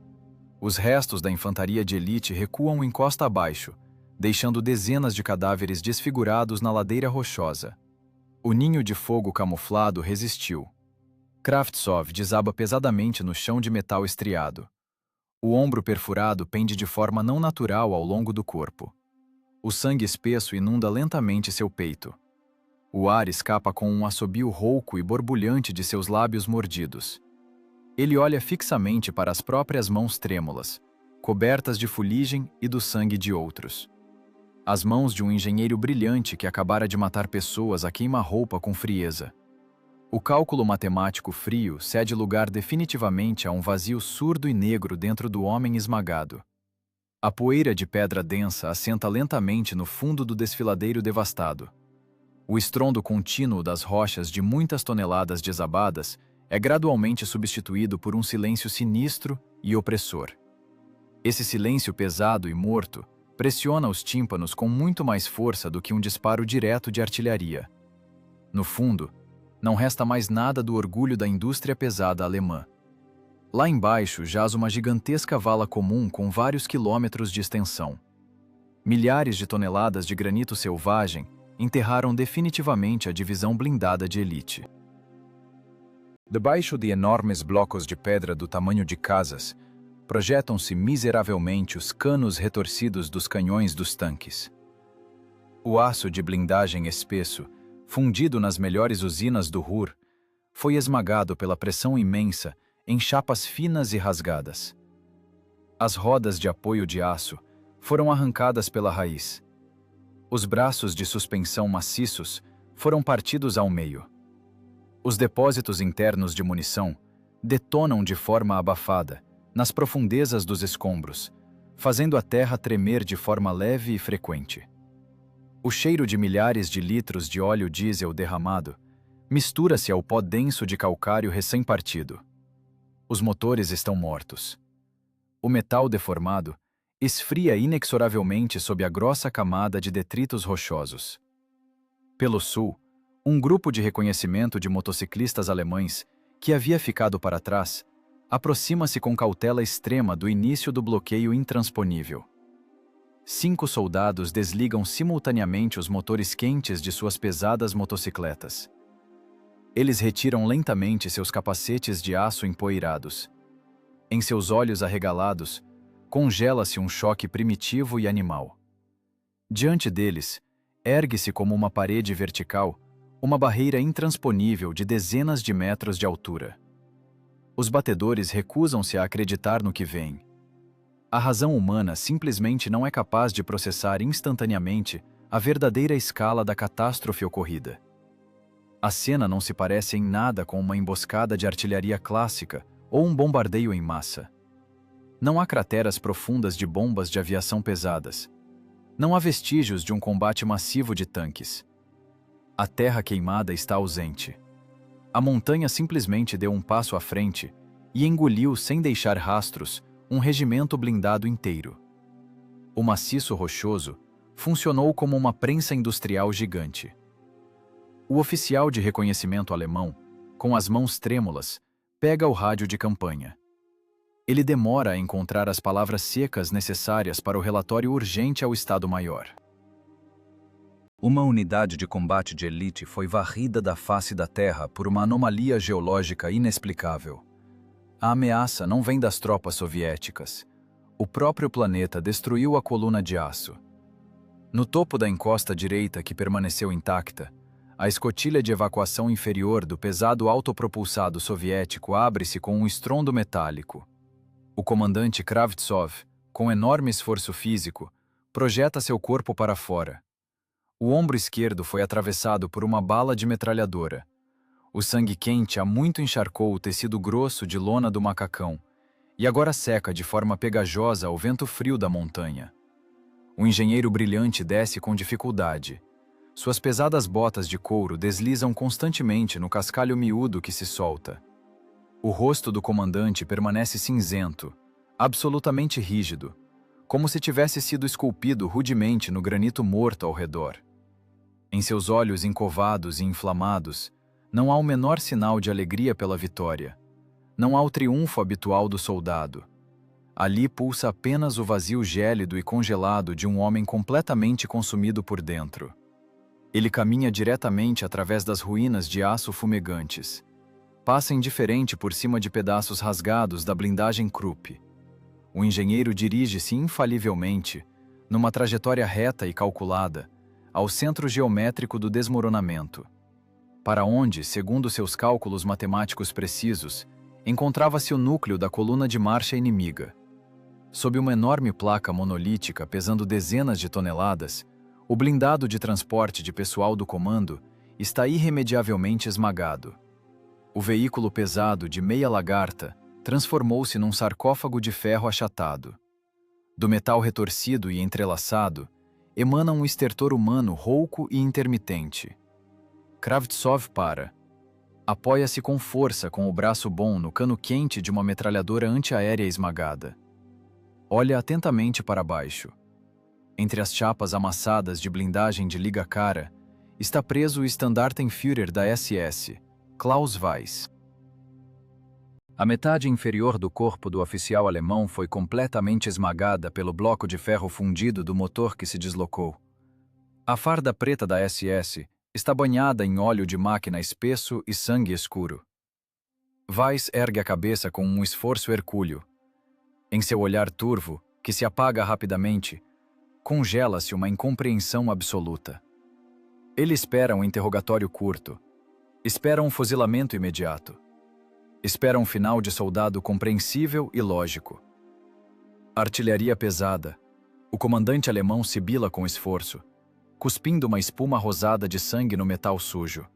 Speaker 1: Os restos da infantaria de elite recuam encosta abaixo, deixando dezenas de cadáveres desfigurados na ladeira rochosa. O ninho de fogo camuflado resistiu. Kravtsov desaba pesadamente no chão de metal estriado. O ombro perfurado pende de forma não natural ao longo do corpo. O sangue espesso inunda lentamente seu peito. O ar escapa com um assobio rouco e borbulhante de seus lábios mordidos. Ele olha fixamente para as próprias mãos trêmulas, cobertas de fuligem e do sangue de outros. As mãos de um engenheiro brilhante que acabara de matar pessoas a queima-roupa com frieza. O cálculo matemático frio cede lugar definitivamente a um vazio surdo e negro dentro do homem esmagado. A poeira de pedra densa assenta lentamente no fundo do desfiladeiro devastado. O estrondo contínuo das rochas de muitas toneladas desabadas é gradualmente substituído por um silêncio sinistro e opressor. Esse silêncio pesado e morto pressiona os tímpanos com muito mais força do que um disparo direto de artilharia. No fundo, não resta mais nada do orgulho da indústria pesada alemã. Lá embaixo jaz uma gigantesca vala comum com vários quilômetros de extensão. Milhares de toneladas de granito selvagem enterraram definitivamente a divisão blindada de elite. Debaixo de enormes blocos de pedra do tamanho de casas, projetam-se miseravelmente os canos retorcidos dos canhões dos tanques. O aço de blindagem espesso, fundido nas melhores usinas do Ruhr, foi esmagado pela pressão imensa em chapas finas e rasgadas. As rodas de apoio de aço foram arrancadas pela raiz. Os braços de suspensão maciços foram partidos ao meio. Os depósitos internos de munição detonam de forma abafada, nas profundezas dos escombros, fazendo a terra tremer de forma leve e frequente. O cheiro de milhares de litros de óleo diesel derramado mistura-se ao pó denso de calcário recém-partido. Os motores estão mortos. O metal deformado esfria inexoravelmente sob a grossa camada de detritos rochosos. Pelo sul, um grupo de reconhecimento de motociclistas alemães, que havia ficado para trás, aproxima-se com cautela extrema do início do bloqueio intransponível. 5 soldados desligam simultaneamente os motores quentes de suas pesadas motocicletas. Eles retiram lentamente seus capacetes de aço empoeirados. Em seus olhos arregalados, congela-se um choque primitivo e animal. Diante deles, ergue-se como uma parede vertical, uma barreira intransponível de dezenas de metros de altura. Os batedores recusam-se a acreditar no que veem. A razão humana simplesmente não é capaz de processar instantaneamente a verdadeira escala da catástrofe ocorrida. A cena não se parece em nada com uma emboscada de artilharia clássica ou um bombardeio em massa. Não há crateras profundas de bombas de aviação pesadas. Não há vestígios de um combate massivo de tanques. A terra queimada está ausente. A montanha simplesmente deu um passo à frente e engoliu sem deixar rastros um regimento blindado inteiro. O maciço rochoso funcionou como uma prensa industrial gigante. O oficial de reconhecimento alemão, com as mãos trêmulas, pega o rádio de campanha. Ele demora a encontrar as palavras secas necessárias para o relatório urgente ao Estado-Maior. Uma unidade de combate de elite foi varrida da face da Terra por uma anomalia geológica inexplicável. A ameaça não vem das tropas soviéticas. O próprio planeta destruiu a coluna de aço. No topo da encosta direita que permaneceu intacta, a escotilha de evacuação inferior do pesado autopropulsado soviético abre-se com um estrondo metálico. O comandante Kravtsov, com enorme esforço físico, projeta seu corpo para fora. O ombro esquerdo foi atravessado por uma bala de metralhadora. O sangue quente há muito encharcou o tecido grosso de lona do macacão, e agora seca de forma pegajosa ao vento frio da montanha. O engenheiro brilhante desce com dificuldade. Suas pesadas botas de couro deslizam constantemente no cascalho miúdo que se solta. O rosto do comandante permanece cinzento, absolutamente rígido, como se tivesse sido esculpido rudemente no granito morto ao redor. Em seus olhos encovados e inflamados, não há o menor sinal de alegria pela vitória. Não há o triunfo habitual do soldado. Ali pulsa apenas o vazio gélido e congelado de um homem completamente consumido por dentro. Ele caminha diretamente através das ruínas de aço fumegantes. Passa indiferente por cima de pedaços rasgados da blindagem Krupp. O engenheiro dirige-se infalivelmente, numa trajetória reta e calculada, ao centro geométrico do desmoronamento, para onde, segundo seus cálculos matemáticos precisos, encontrava-se o núcleo da coluna de marcha inimiga. Sob uma enorme placa monolítica pesando dezenas de toneladas, o blindado de transporte de pessoal do comando está irremediavelmente esmagado. O veículo pesado de meia lagarta transformou-se num sarcófago de ferro achatado. Do metal retorcido e entrelaçado, emana um estertor humano rouco e intermitente. Kravtsov para. Apoia-se com força com o braço bom no cano quente de uma metralhadora antiaérea esmagada. Olha atentamente para baixo. Entre as chapas amassadas de blindagem de liga-cara, está preso o Standartenführer da SS, Klaus Weiss. A metade inferior do corpo do oficial alemão foi completamente esmagada pelo bloco de ferro fundido do motor que se deslocou. A farda preta da SS está banhada em óleo de máquina espesso e sangue escuro. Weiss ergue a cabeça com um esforço hercúleo. Em seu olhar turvo, que se apaga rapidamente, congela-se uma incompreensão absoluta. Ele espera um interrogatório curto. Espera um fuzilamento imediato. Espera um final de soldado compreensível e lógico. Artilharia pesada. O comandante alemão sibila com esforço, cuspindo uma espuma rosada de sangue no metal sujo.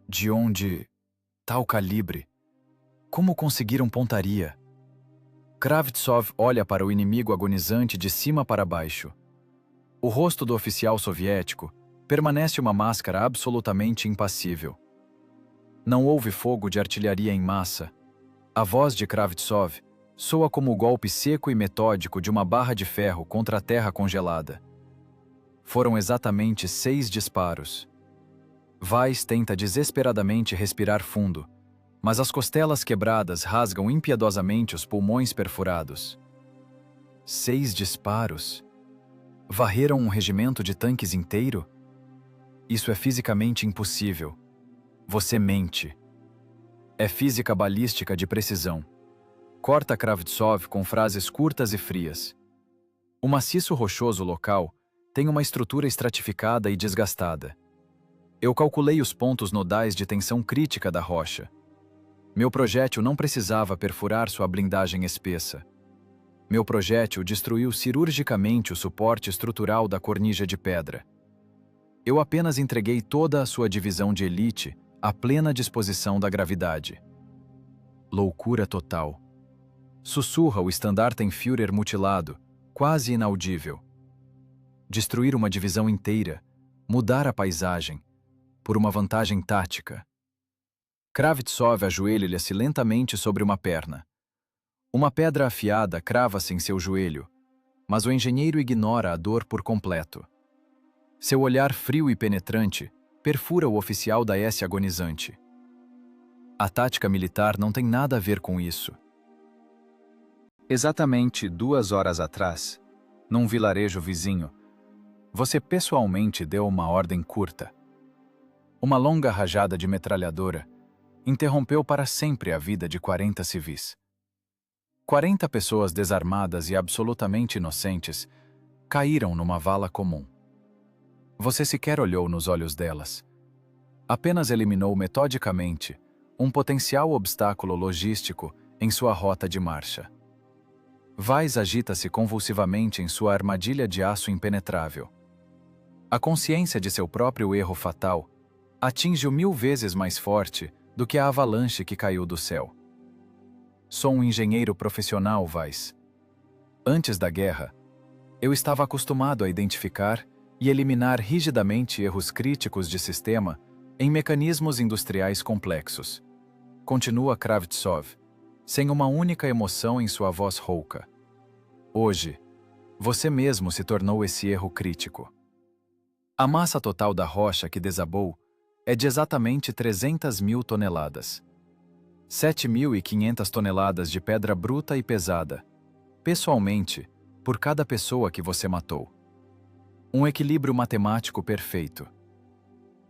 Speaker 1: De onde tal calibre? Como conseguiram pontaria? Kravtsov olha para o inimigo agonizante de cima para baixo. O rosto do oficial soviético permanece uma máscara absolutamente impassível. Não houve fogo de artilharia em massa. A voz de Kravtsov soa como o golpe seco e metódico de uma barra de ferro contra a terra congelada. Foram exatamente 6 disparos. Weiss tenta desesperadamente respirar fundo, mas as costelas quebradas rasgam impiedosamente os pulmões perfurados. 6 disparos? Varreram um regimento de tanques inteiro? Isso é fisicamente impossível. Você mente. É física balística de precisão. Corta Kravtsov com frases curtas e frias. O maciço rochoso local tem uma estrutura estratificada e desgastada. Eu calculei os pontos nodais de tensão crítica da rocha. Meu projétil não precisava perfurar sua blindagem espessa. Meu projétil destruiu cirurgicamente o suporte estrutural da cornija de pedra. Eu apenas entreguei toda a sua divisão de elite à plena disposição da gravidade. Loucura total. Sussurra o Standartenführer mutilado, quase inaudível. Destruir uma divisão inteira, mudar a paisagem, por uma vantagem tática. Kravtsov ajoelha-se lentamente sobre uma perna. Uma pedra afiada crava-se em seu joelho, mas o engenheiro ignora a dor por completo. Seu olhar frio e penetrante perfura o oficial da S agonizante. A tática militar não tem nada a ver com isso. Exatamente 2 horas atrás, num vilarejo vizinho, você pessoalmente deu uma ordem curta. Uma longa rajada de metralhadora interrompeu para sempre a vida de 40 civis. 40 pessoas desarmadas e absolutamente inocentes caíram numa vala comum. Você sequer olhou nos olhos delas. Apenas eliminou metodicamente um potencial obstáculo logístico em sua rota de marcha. Weiss agita-se convulsivamente em sua armadilha de aço impenetrável. A consciência de seu próprio erro fatal atinge-o 1000 vezes mais forte do que a avalanche que caiu do céu. Sou um engenheiro profissional, Weiss. Antes da guerra, eu estava acostumado a identificar e eliminar rigidamente erros críticos de sistema em mecanismos industriais complexos. Continua Kravtsov, sem uma única emoção em sua voz rouca. Hoje, você mesmo se tornou esse erro crítico. A massa total da rocha que desabou é de exatamente 300 mil toneladas. 7.500 toneladas de pedra bruta e pesada, pessoalmente, por cada pessoa que você matou. Um equilíbrio matemático perfeito.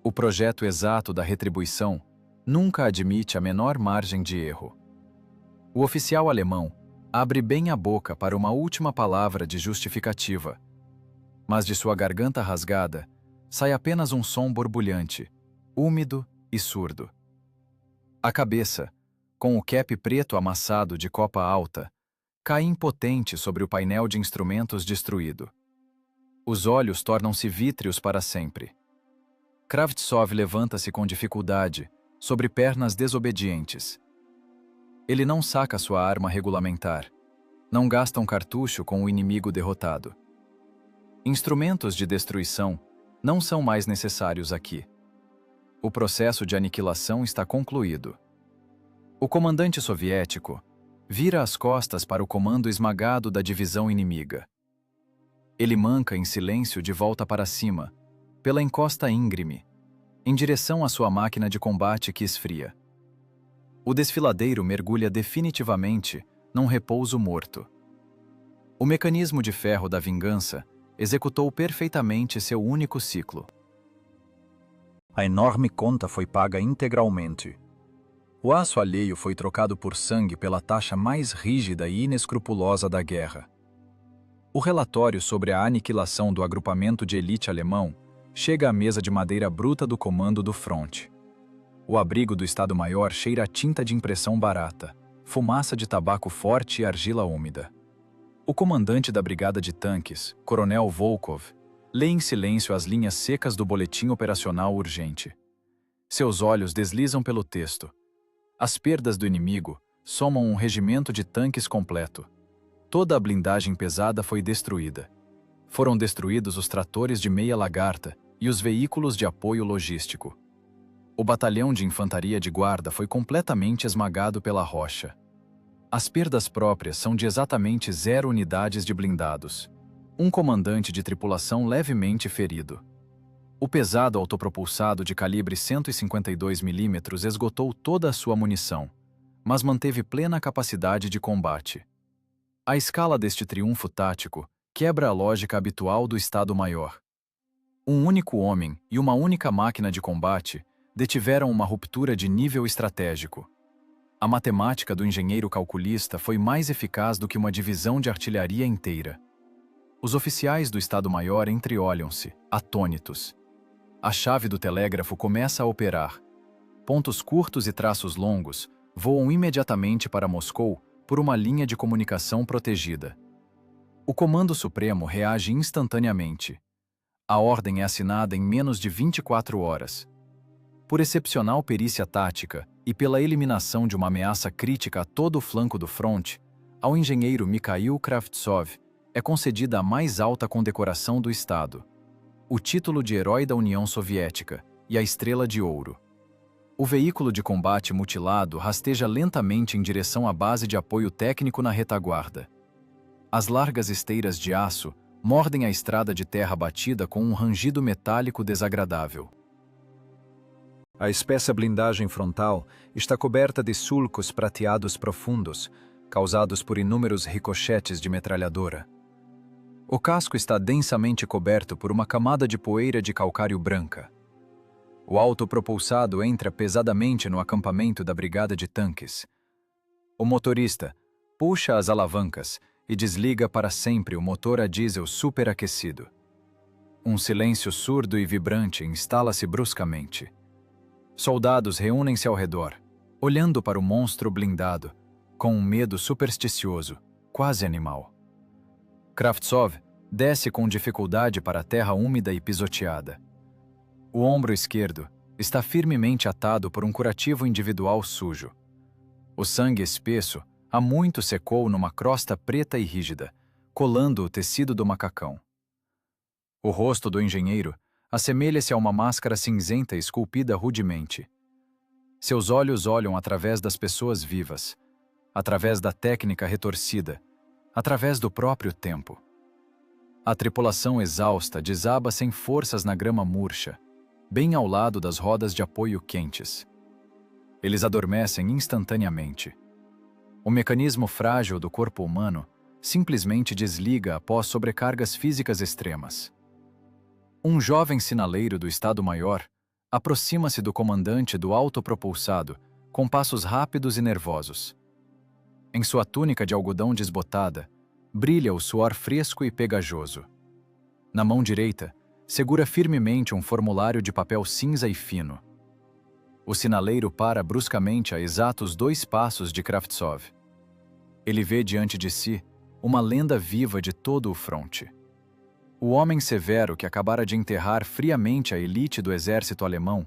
Speaker 1: O projeto exato da retribuição nunca admite a menor margem de erro. O oficial alemão abre bem a boca para uma última palavra de justificativa, mas de sua garganta rasgada sai apenas um som borbulhante, úmido e surdo. A cabeça, com o cap preto amassado de copa alta, cai impotente sobre o painel de instrumentos destruído. Os olhos tornam-se vítreos para sempre. Kravtsov levanta-se com dificuldade, sobre pernas desobedientes. Ele não saca sua arma regulamentar. Não gasta um cartucho com o inimigo derrotado. Instrumentos de destruição não são mais necessários aqui. O processo de aniquilação está concluído. O comandante soviético vira as costas para o comando esmagado da divisão inimiga. Ele manca em silêncio de volta para cima, pela encosta íngreme, em direção à sua máquina de combate que esfria. O desfiladeiro mergulha definitivamente num repouso morto. O mecanismo de ferro da vingança executou perfeitamente seu único ciclo.
Speaker 2: A enorme conta foi paga integralmente. O aço alheio foi trocado por sangue pela taxa mais rígida e inescrupulosa da guerra. O relatório sobre a aniquilação do agrupamento de elite alemão chega à mesa de madeira bruta do comando do fronte. O abrigo do Estado-Maior cheira a tinta de impressão barata, fumaça de tabaco forte e argila úmida. O comandante da brigada de tanques, Coronel Volkov, lê em silêncio as linhas secas do boletim operacional urgente. Seus olhos deslizam pelo texto. As perdas do inimigo somam um regimento de tanques completo. Toda a blindagem pesada foi destruída. Foram destruídos os tratores de meia lagarta e os veículos de apoio logístico. O batalhão de infantaria de guarda foi completamente esmagado pela rocha. As perdas próprias são de exatamente 0 unidades de blindados. Um comandante de tripulação levemente ferido. O pesado autopropulsado de calibre 152 mm esgotou toda a sua munição, mas manteve plena capacidade de combate. A escala deste triunfo tático quebra a lógica habitual do Estado-Maior. Um único homem e uma única máquina de combate detiveram uma ruptura de nível estratégico. A matemática do engenheiro calculista foi mais eficaz do que uma divisão de artilharia inteira. Os oficiais do Estado-Maior entreolham-se, atônitos. A chave do telégrafo começa a operar. Pontos curtos e traços longos voam imediatamente para Moscou por uma linha de comunicação protegida. O Comando Supremo reage instantaneamente. A ordem é assinada em menos de 24 horas. Por excepcional perícia tática e pela eliminação de uma ameaça crítica a todo o flanco do fronte, ao engenheiro Mikhail Kravtsov é concedida a mais alta condecoração do Estado, o título de Herói da União Soviética e a Estrela de Ouro. O veículo de combate mutilado rasteja lentamente em direção à base de apoio técnico na retaguarda. As largas esteiras de aço mordem a estrada de terra batida com um rangido metálico desagradável. A espessa blindagem frontal está coberta de sulcos prateados profundos, causados por inúmeros ricochetes de metralhadora. O casco está densamente coberto por uma camada de poeira de calcário branca. O autopropulsado entra pesadamente no acampamento da brigada de tanques. O motorista puxa as alavancas e desliga para sempre o motor a diesel superaquecido. Um silêncio surdo e vibrante instala-se bruscamente. Soldados reúnem-se ao redor, olhando para o monstro blindado, com um medo supersticioso, quase animal. Kravtsov desce com dificuldade para a terra úmida e pisoteada. O ombro esquerdo está firmemente atado por um curativo individual sujo. O sangue espesso
Speaker 1: há muito secou numa crosta preta e rígida, colando o tecido do macacão. O rosto do engenheiro assemelha-se a uma máscara cinzenta esculpida rudemente. Seus olhos olham através das pessoas vivas, através da técnica retorcida, através do próprio tempo. A tripulação exausta desaba sem forças na grama murcha, bem ao lado das rodas de apoio quentes. Eles adormecem instantaneamente. O mecanismo frágil do corpo humano simplesmente desliga após sobrecargas físicas extremas. Um jovem sinaleiro do Estado-Maior aproxima-se do comandante do autopropulsado com passos rápidos e nervosos. Em sua túnica de algodão desbotada, brilha o suor fresco e pegajoso. Na mão direita, segura firmemente um formulário de papel cinza e fino. O sinaleiro para bruscamente a exatos 2 passos de Kravtsov. Ele vê diante de si uma lenda viva de todo o fronte. O homem severo que acabara de enterrar friamente a elite do exército alemão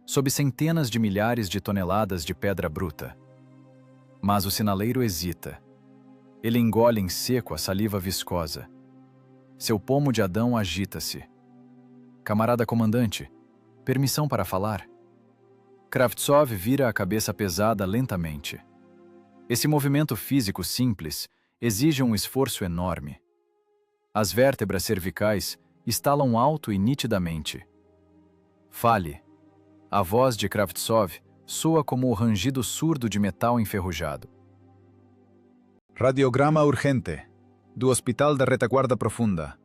Speaker 1: sob centenas de milhares de toneladas de pedra bruta. Mas o sinaleiro hesita. Ele engole em seco a saliva viscosa. Seu pomo de Adão agita-se. Camarada comandante, permissão para falar? Kravtsov vira a cabeça pesada lentamente. Esse movimento físico simples exige um esforço enorme. As vértebras cervicais estalam alto e nitidamente. Fale. A voz de Kravtsov soa como o rangido surdo de metal enferrujado.
Speaker 2: Radiograma urgente. Do Hospital da Retaguarda Profunda.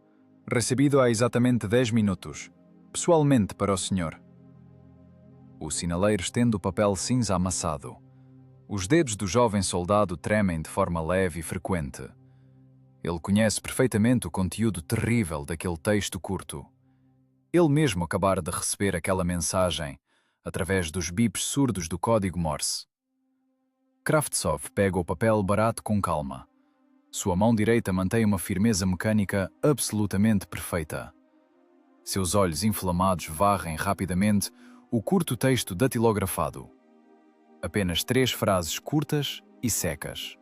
Speaker 2: Recebido há exatamente 10 minutos. Pessoalmente para o senhor. O sinaleiro estende o papel cinza amassado. Os dedos do jovem soldado tremem de forma leve e frequente. Ele conhece perfeitamente o conteúdo terrível daquele texto curto. Ele mesmo acabara de receber aquela mensagem através dos bips surdos do código Morse. Kravtsov pega o papel barato com calma. Sua mão direita mantém uma firmeza mecânica absolutamente perfeita. Seus olhos inflamados varrem rapidamente o curto texto datilografado. Apenas 3 frases curtas e secas.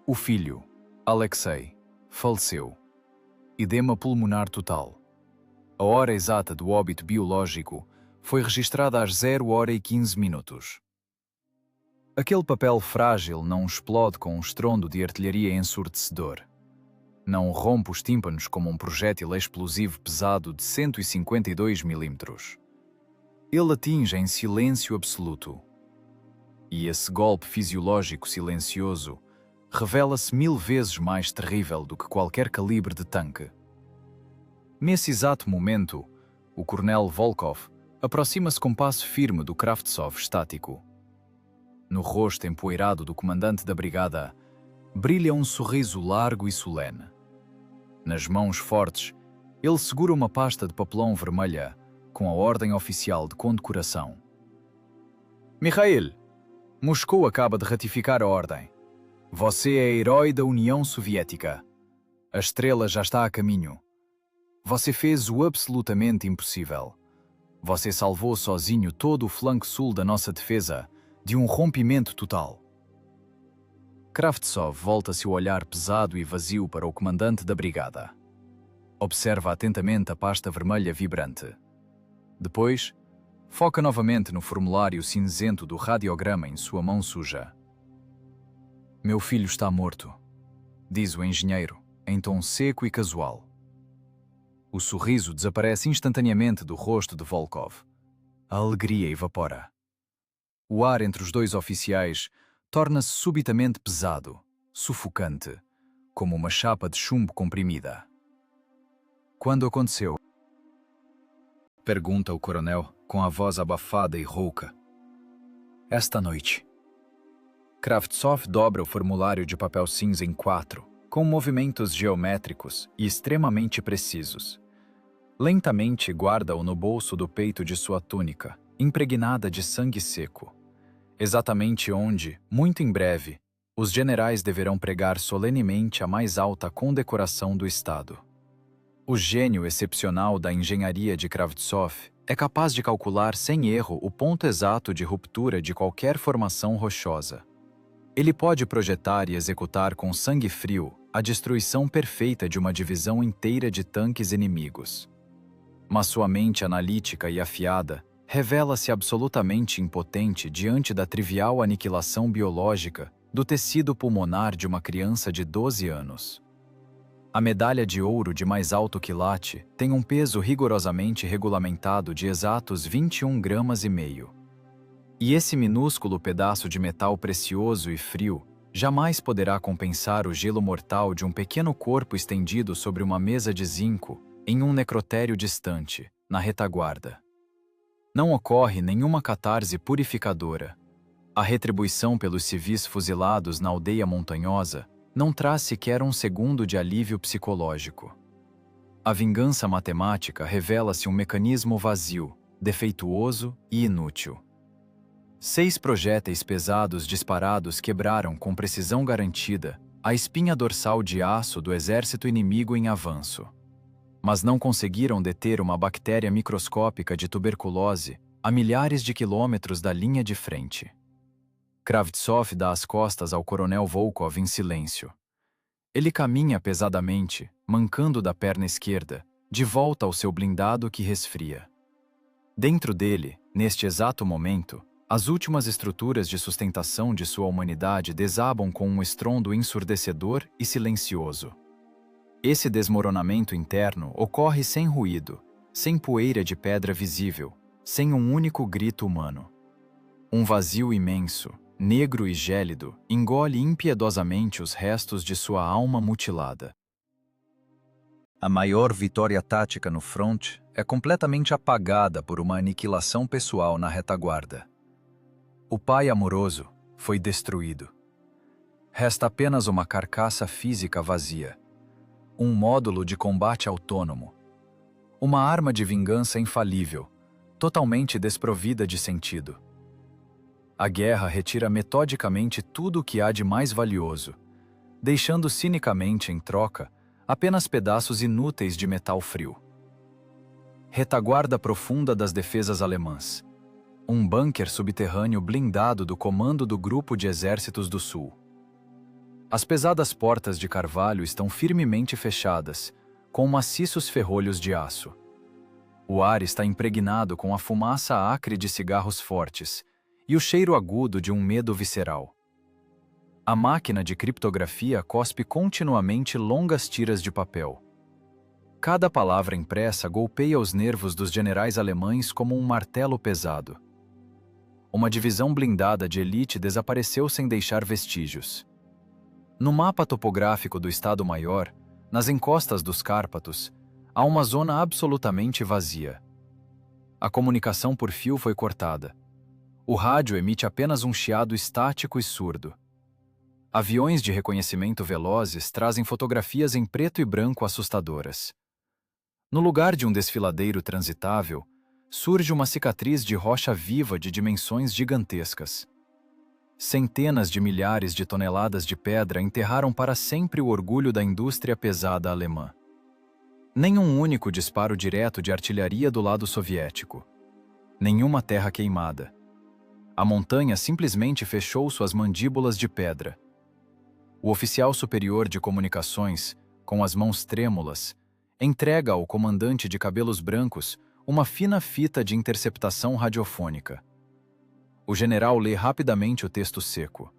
Speaker 2: O filho, Alexei, faleceu. Edema pulmonar total. A hora exata do óbito biológico foi registrada às 0h15. Aquele papel frágil não explode com um estrondo de artilharia ensurdecedor. Não rompe os tímpanos como um projétil explosivo pesado de 152 mm. Ele atinge em silêncio absoluto. E esse golpe fisiológico silencioso revela-se 1000 vezes mais terrível do que qualquer calibre de tanque. Nesse exato momento, o coronel Volkov aproxima-se com passo firme do Kravtsov estático. No rosto empoeirado do comandante da brigada, brilha um sorriso largo e solene. Nas mãos fortes, ele segura uma pasta de papelão vermelha com a ordem oficial de condecoração. Mikhail, Moscou acaba de ratificar a ordem. Você é herói da União Soviética. A estrela já está a caminho. Você fez o absolutamente impossível. Você salvou sozinho todo o flanco sul da nossa defesa de um rompimento total. Kravtsov volta-se o olhar pesado e vazio para o comandante da brigada. Observa atentamente a pasta vermelha vibrante. Depois, foca novamente no formulário cinzento do radiograma em sua mão suja. Meu filho está morto, diz o engenheiro, em tom seco e casual. O sorriso desaparece instantaneamente do rosto de Volkov. A alegria evapora. O ar entre os 2 oficiais torna-se subitamente pesado, sufocante, como uma chapa de chumbo comprimida. Quando aconteceu? Pergunta o coronel com a voz abafada e rouca. Esta noite. Kravtsov dobra o formulário de papel cinza em 4, com movimentos geométricos e extremamente precisos. Lentamente guarda-o no bolso do peito de sua túnica, impregnada de sangue seco. Exatamente onde, muito em breve, os generais deverão pregar solenemente a mais alta condecoração do Estado. O gênio excepcional da engenharia de Kravtsov é capaz de calcular sem erro o ponto exato de ruptura de qualquer formação rochosa.
Speaker 1: Ele pode projetar e executar com sangue frio a destruição perfeita de uma divisão inteira de tanques inimigos. Mas sua mente analítica e afiada revela-se absolutamente impotente diante da trivial aniquilação biológica do tecido pulmonar de uma criança de 12 anos. A medalha de ouro de mais alto quilate tem um peso rigorosamente regulamentado de exatos 21 gramas e meio. E esse minúsculo pedaço de metal precioso e frio jamais poderá compensar o gelo mortal de um pequeno corpo estendido sobre uma mesa de zinco em um necrotério distante, na retaguarda. Não ocorre nenhuma catarse purificadora. A retribuição pelos civis fuzilados na aldeia montanhosa não traz sequer um segundo de alívio psicológico. A vingança matemática revela-se um mecanismo vazio, defeituoso e inútil. 6 projéteis pesados disparados quebraram com precisão garantida a espinha dorsal de aço do exército inimigo em avanço. Mas não conseguiram deter uma bactéria microscópica de tuberculose a milhares de quilômetros da linha de frente. Kravtsov dá as costas ao coronel Volkov em silêncio. Ele caminha pesadamente, mancando da perna esquerda, de volta ao seu blindado que resfria. Dentro dele, neste exato momento, as últimas estruturas de sustentação de sua humanidade desabam com um estrondo ensurdecedor e silencioso. Esse desmoronamento interno ocorre sem ruído, sem poeira de pedra visível, sem um único grito humano. Um vazio imenso, negro e gélido, engole impiedosamente os restos de sua alma mutilada.
Speaker 2: A maior vitória tática no front é completamente apagada por uma aniquilação pessoal na retaguarda. O pai amoroso foi destruído. Resta apenas uma carcaça física vazia, um módulo de combate autônomo, uma arma de vingança infalível, totalmente desprovida de sentido. A guerra retira metodicamente tudo o que há de mais valioso, deixando cinicamente em troca apenas pedaços inúteis de metal frio. Retaguarda profunda das defesas alemãs. Um bunker subterrâneo blindado do comando do Grupo de Exércitos do Sul. As pesadas portas de carvalho estão firmemente fechadas, com maciços ferrolhos de aço. O ar está impregnado com a fumaça acre de cigarros fortes e o cheiro agudo de um medo visceral. A máquina de criptografia cospe continuamente longas tiras de papel. Cada palavra impressa golpeia os nervos dos generais alemães como um martelo pesado. Uma divisão blindada de elite desapareceu sem deixar vestígios. No mapa topográfico do Estado-Maior, nas encostas dos Cárpatos, há uma zona absolutamente vazia. A comunicação por fio foi cortada. O rádio emite apenas um chiado estático e surdo. Aviões de reconhecimento velozes trazem fotografias em preto e branco assustadoras. No lugar de um desfiladeiro transitável, surge uma cicatriz de rocha viva de dimensões gigantescas. Centenas de milhares de toneladas de pedra enterraram para sempre o orgulho da indústria pesada alemã. Nenhum único disparo direto de artilharia do lado soviético. Nenhuma terra queimada. A montanha simplesmente fechou suas mandíbulas de pedra. O oficial superior de comunicações, com as mãos trêmulas, entrega ao comandante de cabelos brancos uma fina fita de interceptação radiofônica. O general lê rapidamente o texto seco.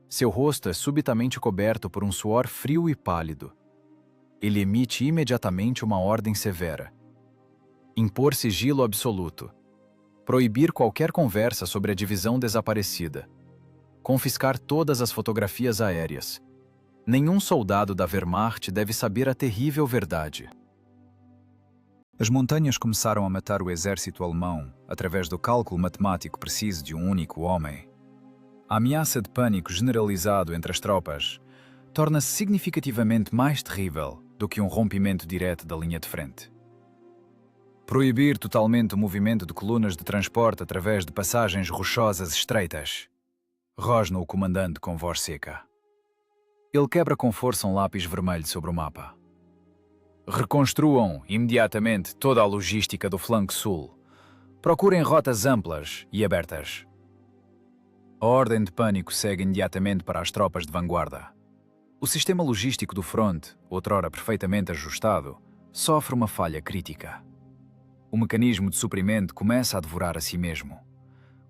Speaker 2: Seu rosto é subitamente coberto por um suor frio e pálido. Ele emite imediatamente uma ordem severa. Impor sigilo absoluto. Proibir qualquer conversa sobre a divisão desaparecida. Confiscar todas as fotografias aéreas. Nenhum soldado da Wehrmacht deve saber a terrível verdade.
Speaker 1: As montanhas começaram a matar o exército alemão através do cálculo matemático preciso de um único homem. A ameaça de pânico generalizado entre as tropas torna-se significativamente mais terrível do que um rompimento direto da linha de frente. Proibir totalmente o movimento de colunas de transporte através de passagens rochosas estreitas. Rosna o comandante com voz seca. Ele quebra com força um lápis vermelho sobre o mapa. Reconstruam imediatamente toda a logística do flanco sul. Procurem rotas amplas e abertas. A ordem de pânico segue imediatamente para as tropas de vanguarda. O sistema logístico do fronte, outrora perfeitamente ajustado, sofre uma falha crítica. O mecanismo de suprimento começa a devorar a si mesmo.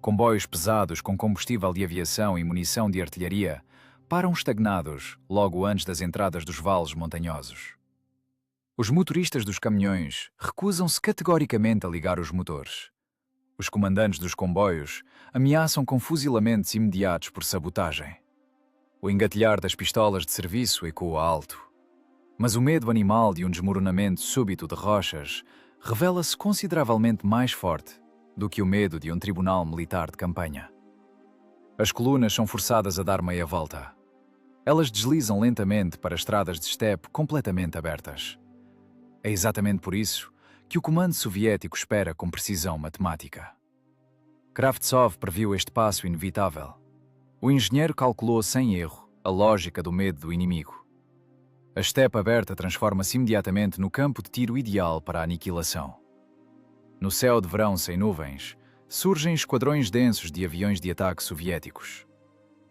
Speaker 1: Comboios pesados com combustível de aviação e munição de artilharia param estagnados logo antes das entradas dos vales montanhosos. Os motoristas dos caminhões recusam-se categoricamente a ligar os motores. Os comandantes dos comboios ameaçam com fuzilamentos imediatos por sabotagem. O engatilhar das pistolas de serviço ecoa alto. Mas o medo animal de um desmoronamento súbito de rochas revela-se consideravelmente mais forte do que o medo de um tribunal militar de campanha. As colunas são forçadas a dar meia volta. Elas deslizam lentamente para estradas de estepe completamente abertas. É exatamente por isso que o comando soviético espera com precisão matemática. Kravtsov previu este passo inevitável. O engenheiro calculou sem erro a lógica do medo do inimigo. A estepe aberta transforma-se imediatamente no campo de tiro ideal para a aniquilação. No céu de verão sem nuvens, surgem esquadrões densos de aviões de ataque soviéticos.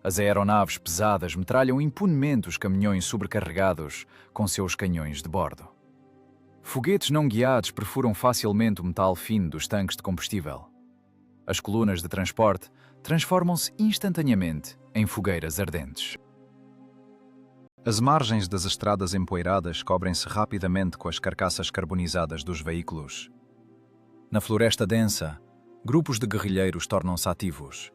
Speaker 1: As aeronaves pesadas metralham impunemente os caminhões sobrecarregados com seus canhões de bordo. Foguetes não guiados perfuram facilmente o metal fino dos tanques de combustível. As colunas de transporte transformam-se instantaneamente em fogueiras ardentes.
Speaker 2: As margens das estradas empoeiradas cobrem-se rapidamente com as carcaças carbonizadas dos veículos. Na floresta densa, grupos de guerrilheiros tornam-se ativos.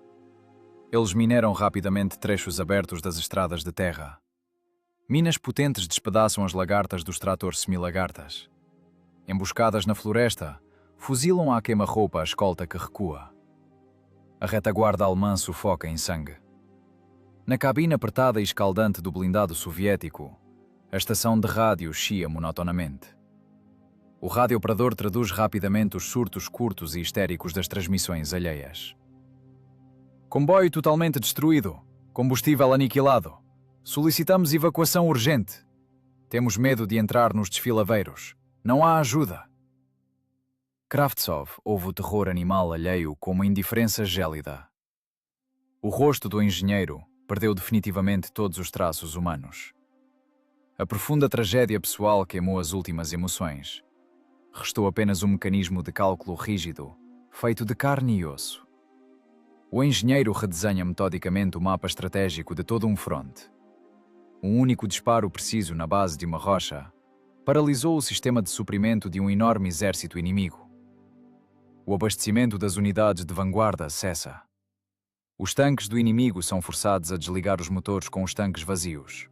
Speaker 2: Eles mineram rapidamente trechos abertos das estradas de terra. Minas potentes despedaçam as lagartas dos tratores semilagartas. Emboscadas na floresta, fuzilam à queima-roupa a escolta que recua. A retaguarda alemã sufoca em sangue. Na cabine apertada e escaldante do blindado soviético, a estação de rádio chia monotonamente. O radiooperador traduz rapidamente os surtos curtos e histéricos das transmissões alheias. Comboio totalmente destruído. Combustível aniquilado. Solicitamos evacuação urgente. Temos medo de entrar nos desfilaveiros. Não há ajuda. Kravtsov ouve o terror animal alheio com uma indiferença gélida. O rosto do engenheiro perdeu definitivamente todos os traços humanos. A profunda tragédia pessoal queimou as últimas emoções. Restou apenas um mecanismo de cálculo rígido, feito de carne e osso. O engenheiro redesenha metodicamente o mapa estratégico de todo um fronte. Um único disparo preciso na base de uma rocha paralisou o sistema de suprimento de um enorme exército inimigo. O abastecimento das unidades de vanguarda cessa. Os tanques do inimigo são forçados a desligar os motores com os tanques vazios.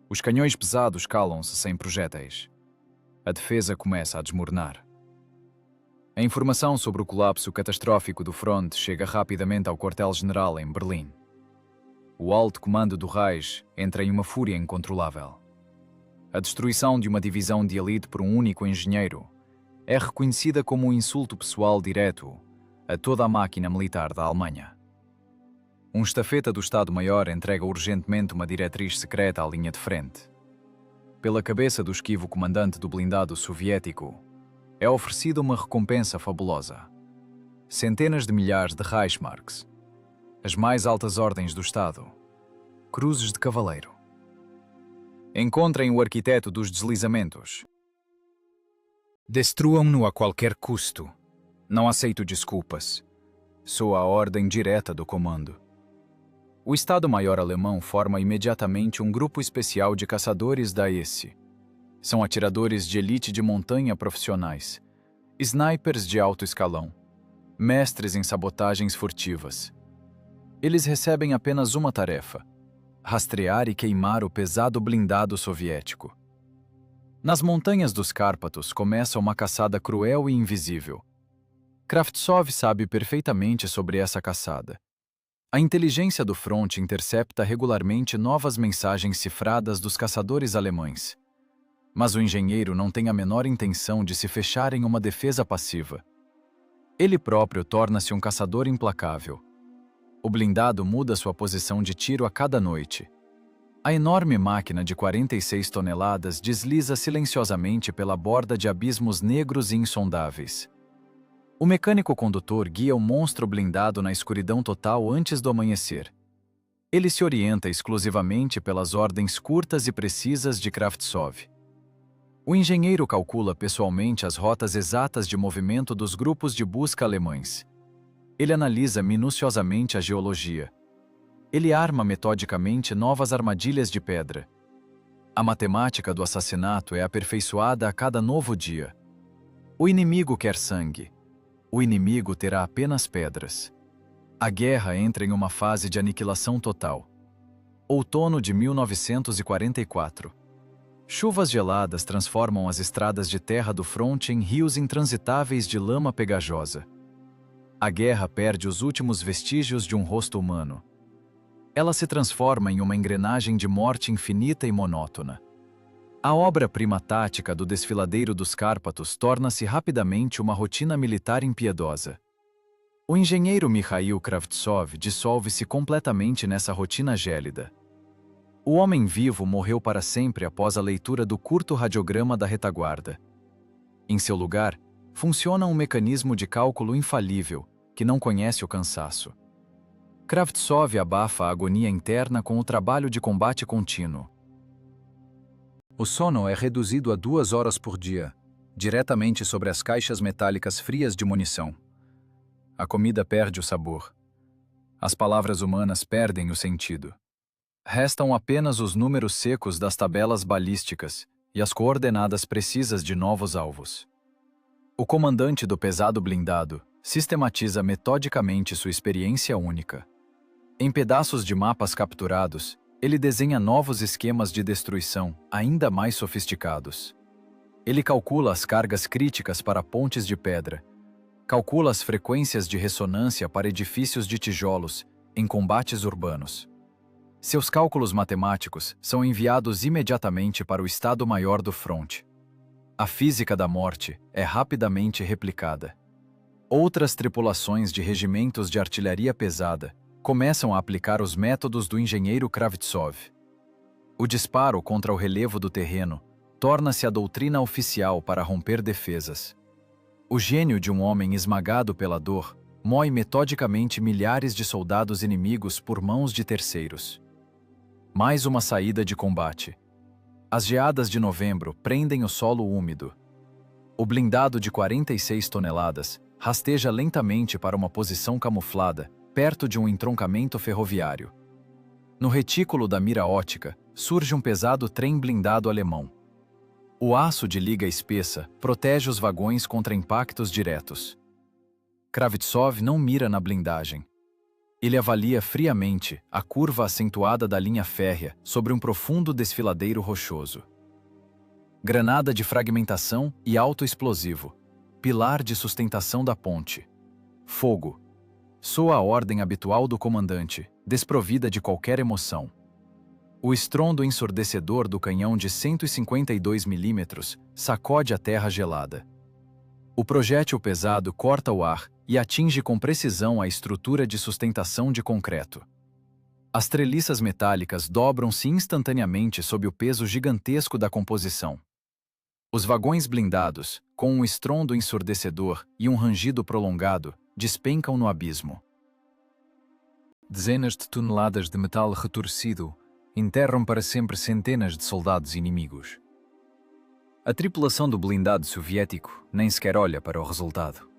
Speaker 2: Os canhões pesados calam-se sem projéteis. A defesa começa a desmoronar. A informação sobre o colapso catastrófico do fronte chega rapidamente ao quartel-general em Berlim. O alto comando do Reich entra em uma fúria incontrolável. A destruição de uma divisão de elite por um único engenheiro é reconhecida como um insulto pessoal direto a toda a máquina militar da Alemanha. Um estafeta do Estado-Maior entrega urgentemente uma diretriz secreta à linha de frente. Pela cabeça do esquivo comandante do blindado soviético, é oferecida uma recompensa fabulosa. Centenas de milhares de Reichsmarks, as mais altas ordens do Estado, cruzes de cavaleiro. Encontrem o arquiteto dos deslizamentos. Destruam-no a qualquer custo. Não aceito desculpas. Sou a ordem direta do comando. O Estado-Maior alemão forma imediatamente um grupo especial de caçadores da SS. São atiradores de elite de montanha profissionais, snipers de alto escalão, mestres em sabotagens furtivas. Eles recebem apenas uma tarefa: rastrear e queimar o pesado blindado soviético. Nas montanhas dos Cárpatos começa uma caçada cruel e invisível. Kravtsov sabe perfeitamente sobre essa caçada. A inteligência do fronte intercepta regularmente novas mensagens cifradas dos caçadores alemães. Mas o engenheiro não tem a menor intenção de se fechar em uma defesa passiva. Ele próprio torna-se um caçador implacável. O blindado muda sua posição de tiro a cada noite. A enorme máquina de 46 toneladas desliza silenciosamente pela borda de abismos negros e insondáveis.
Speaker 1: O mecânico condutor guia o monstro blindado na escuridão total antes do amanhecer. Ele se orienta exclusivamente pelas ordens curtas e precisas de Kravtsov. O engenheiro calcula pessoalmente as rotas exatas de movimento dos grupos de busca alemães. Ele analisa minuciosamente a geologia. Ele arma metodicamente novas armadilhas de pedra. A matemática do assassinato é aperfeiçoada a cada novo dia. O inimigo quer sangue. O inimigo terá apenas pedras. A guerra entra em uma fase de aniquilação total. Outono de 1944. Chuvas geladas transformam as estradas de terra do fronte em rios intransitáveis de lama pegajosa. A guerra perde os últimos vestígios de um rosto humano. Ela se transforma em uma engrenagem de morte infinita e monótona. A obra-prima tática do desfiladeiro dos Cárpatos torna-se rapidamente uma rotina militar impiedosa. O engenheiro Mikhail Kravtsov dissolve-se completamente nessa rotina gélida. O homem vivo morreu para sempre após a leitura do curto radiograma da retaguarda. Em seu lugar, funciona um mecanismo de cálculo infalível, que não conhece o cansaço. Kravtsov abafa a agonia interna com o trabalho de combate contínuo.
Speaker 2: O sono é reduzido a 2 horas por dia, diretamente sobre as caixas metálicas frias de munição. A comida perde o sabor. As palavras humanas perdem o sentido. Restam apenas os números secos das tabelas balísticas e as coordenadas precisas de novos alvos. O comandante do pesado blindado sistematiza metodicamente sua experiência única. Em pedaços de mapas capturados, ele desenha novos esquemas de destruição ainda mais sofisticados. Ele calcula as cargas críticas para pontes de pedra, calcula as frequências de ressonância para edifícios de tijolos em combates urbanos. Seus cálculos matemáticos são enviados imediatamente para o Estado-Maior do fronte. A física da morte é rapidamente replicada. Outras tripulações de regimentos de artilharia pesada começam a aplicar os métodos do engenheiro Kravtsov. O disparo contra o relevo do terreno torna-se a doutrina oficial para romper defesas. O gênio de um homem esmagado pela dor moe metodicamente milhares de soldados inimigos por mãos de terceiros. Mais uma saída de combate. As geadas de novembro prendem o solo úmido. O blindado de 46 toneladas rasteja lentamente para uma posição camuflada, perto de um entroncamento ferroviário. No retículo da mira ótica, surge um pesado trem blindado alemão. O aço de liga espessa protege os vagões contra impactos diretos. Kravtsov não mira na blindagem. Ele avalia friamente a curva acentuada da linha férrea sobre um profundo desfiladeiro rochoso. Granada de fragmentação e autoexplosivo. Pilar de sustentação da ponte. Fogo. Soa a ordem habitual do comandante, desprovida de qualquer emoção. O estrondo ensurdecedor do canhão de 152 mm sacode a terra gelada. O projétil pesado corta o ar e atinge com precisão a estrutura de sustentação de concreto. As treliças metálicas dobram-se instantaneamente sob o peso gigantesco da composição. Os vagões blindados, com um estrondo ensurdecedor e um rangido prolongado, despencam no abismo. Dezenas de toneladas de metal retorcido enterram para sempre centenas de soldados inimigos. A tripulação do blindado soviético nem sequer olha para o resultado.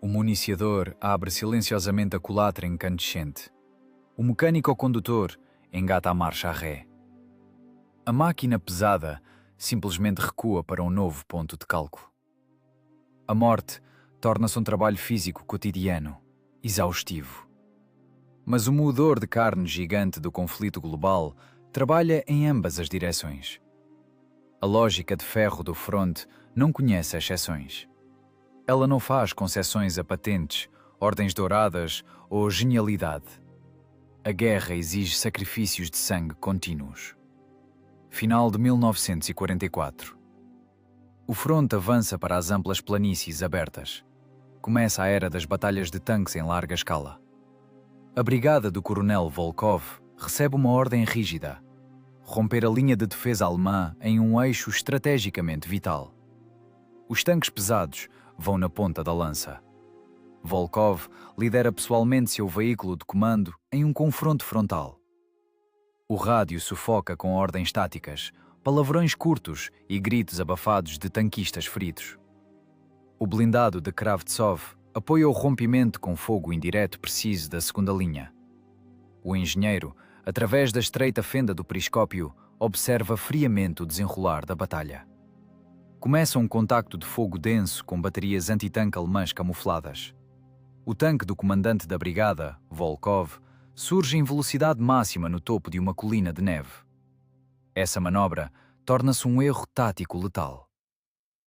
Speaker 2: O municiador abre silenciosamente a culatra incandescente. O mecânico condutor engata a marcha a ré. A máquina pesada simplesmente recua para um novo ponto de cálculo. A morte torna-se um trabalho físico cotidiano, exaustivo. Mas o moedor de carne gigante do conflito global trabalha em ambas as direções. A lógica de ferro do fronte não conhece exceções. Ela não faz concessões a patentes, ordens douradas ou genialidade. A guerra exige sacrifícios de sangue contínuos. Final de 1944. O fronte avança para as amplas planícies abertas. Começa a era das batalhas de tanques em larga escala. A brigada do coronel Volkov recebe uma ordem rígida: romper a linha de defesa alemã em um eixo estrategicamente vital. Os tanques pesados
Speaker 1: vão na ponta da lança. Volkov lidera pessoalmente seu veículo de comando em um confronto frontal. O rádio sufoca com ordens táticas, palavrões curtos e gritos abafados de tanquistas feridos. O blindado de Kravtsov apoia o rompimento com fogo indireto preciso da segunda linha. O engenheiro, através da estreita fenda do periscópio, observa friamente o desenrolar da batalha. Começa um contacto de fogo denso com baterias antitanque alemãs camufladas. O tanque do comandante da brigada, Volkov, surge em velocidade máxima no topo de uma colina de neve. Essa manobra torna-se um erro tático letal.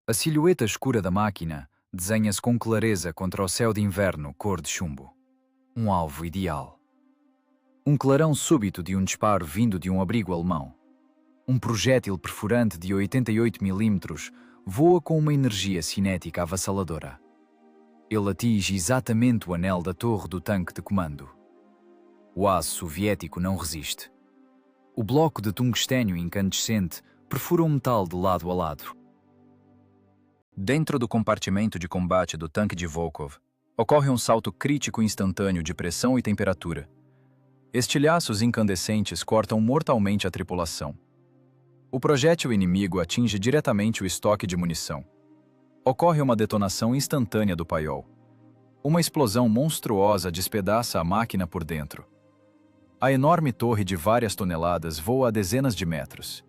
Speaker 1: A silhueta escura da máquina desenha-se com clareza contra o céu de inverno cor de chumbo. Um alvo ideal. Um clarão súbito de um disparo vindo de um abrigo alemão. Um projétil perfurante de 88 mm voa com uma energia cinética avassaladora. Ele atinge exatamente o anel da torre do tanque de comando. O aço soviético não resiste. O bloco de tungstênio incandescente perfura o metal de lado a lado.
Speaker 2: Dentro do compartimento de combate do tanque de Volkov, ocorre um salto crítico instantâneo de pressão e temperatura. Estilhaços incandescentes cortam mortalmente a tripulação. O projétil inimigo atinge diretamente o estoque de munição. Ocorre uma detonação instantânea do paiol. Uma explosão monstruosa despedaça a máquina por dentro. A enorme torre de várias toneladas voa a dezenas de metros.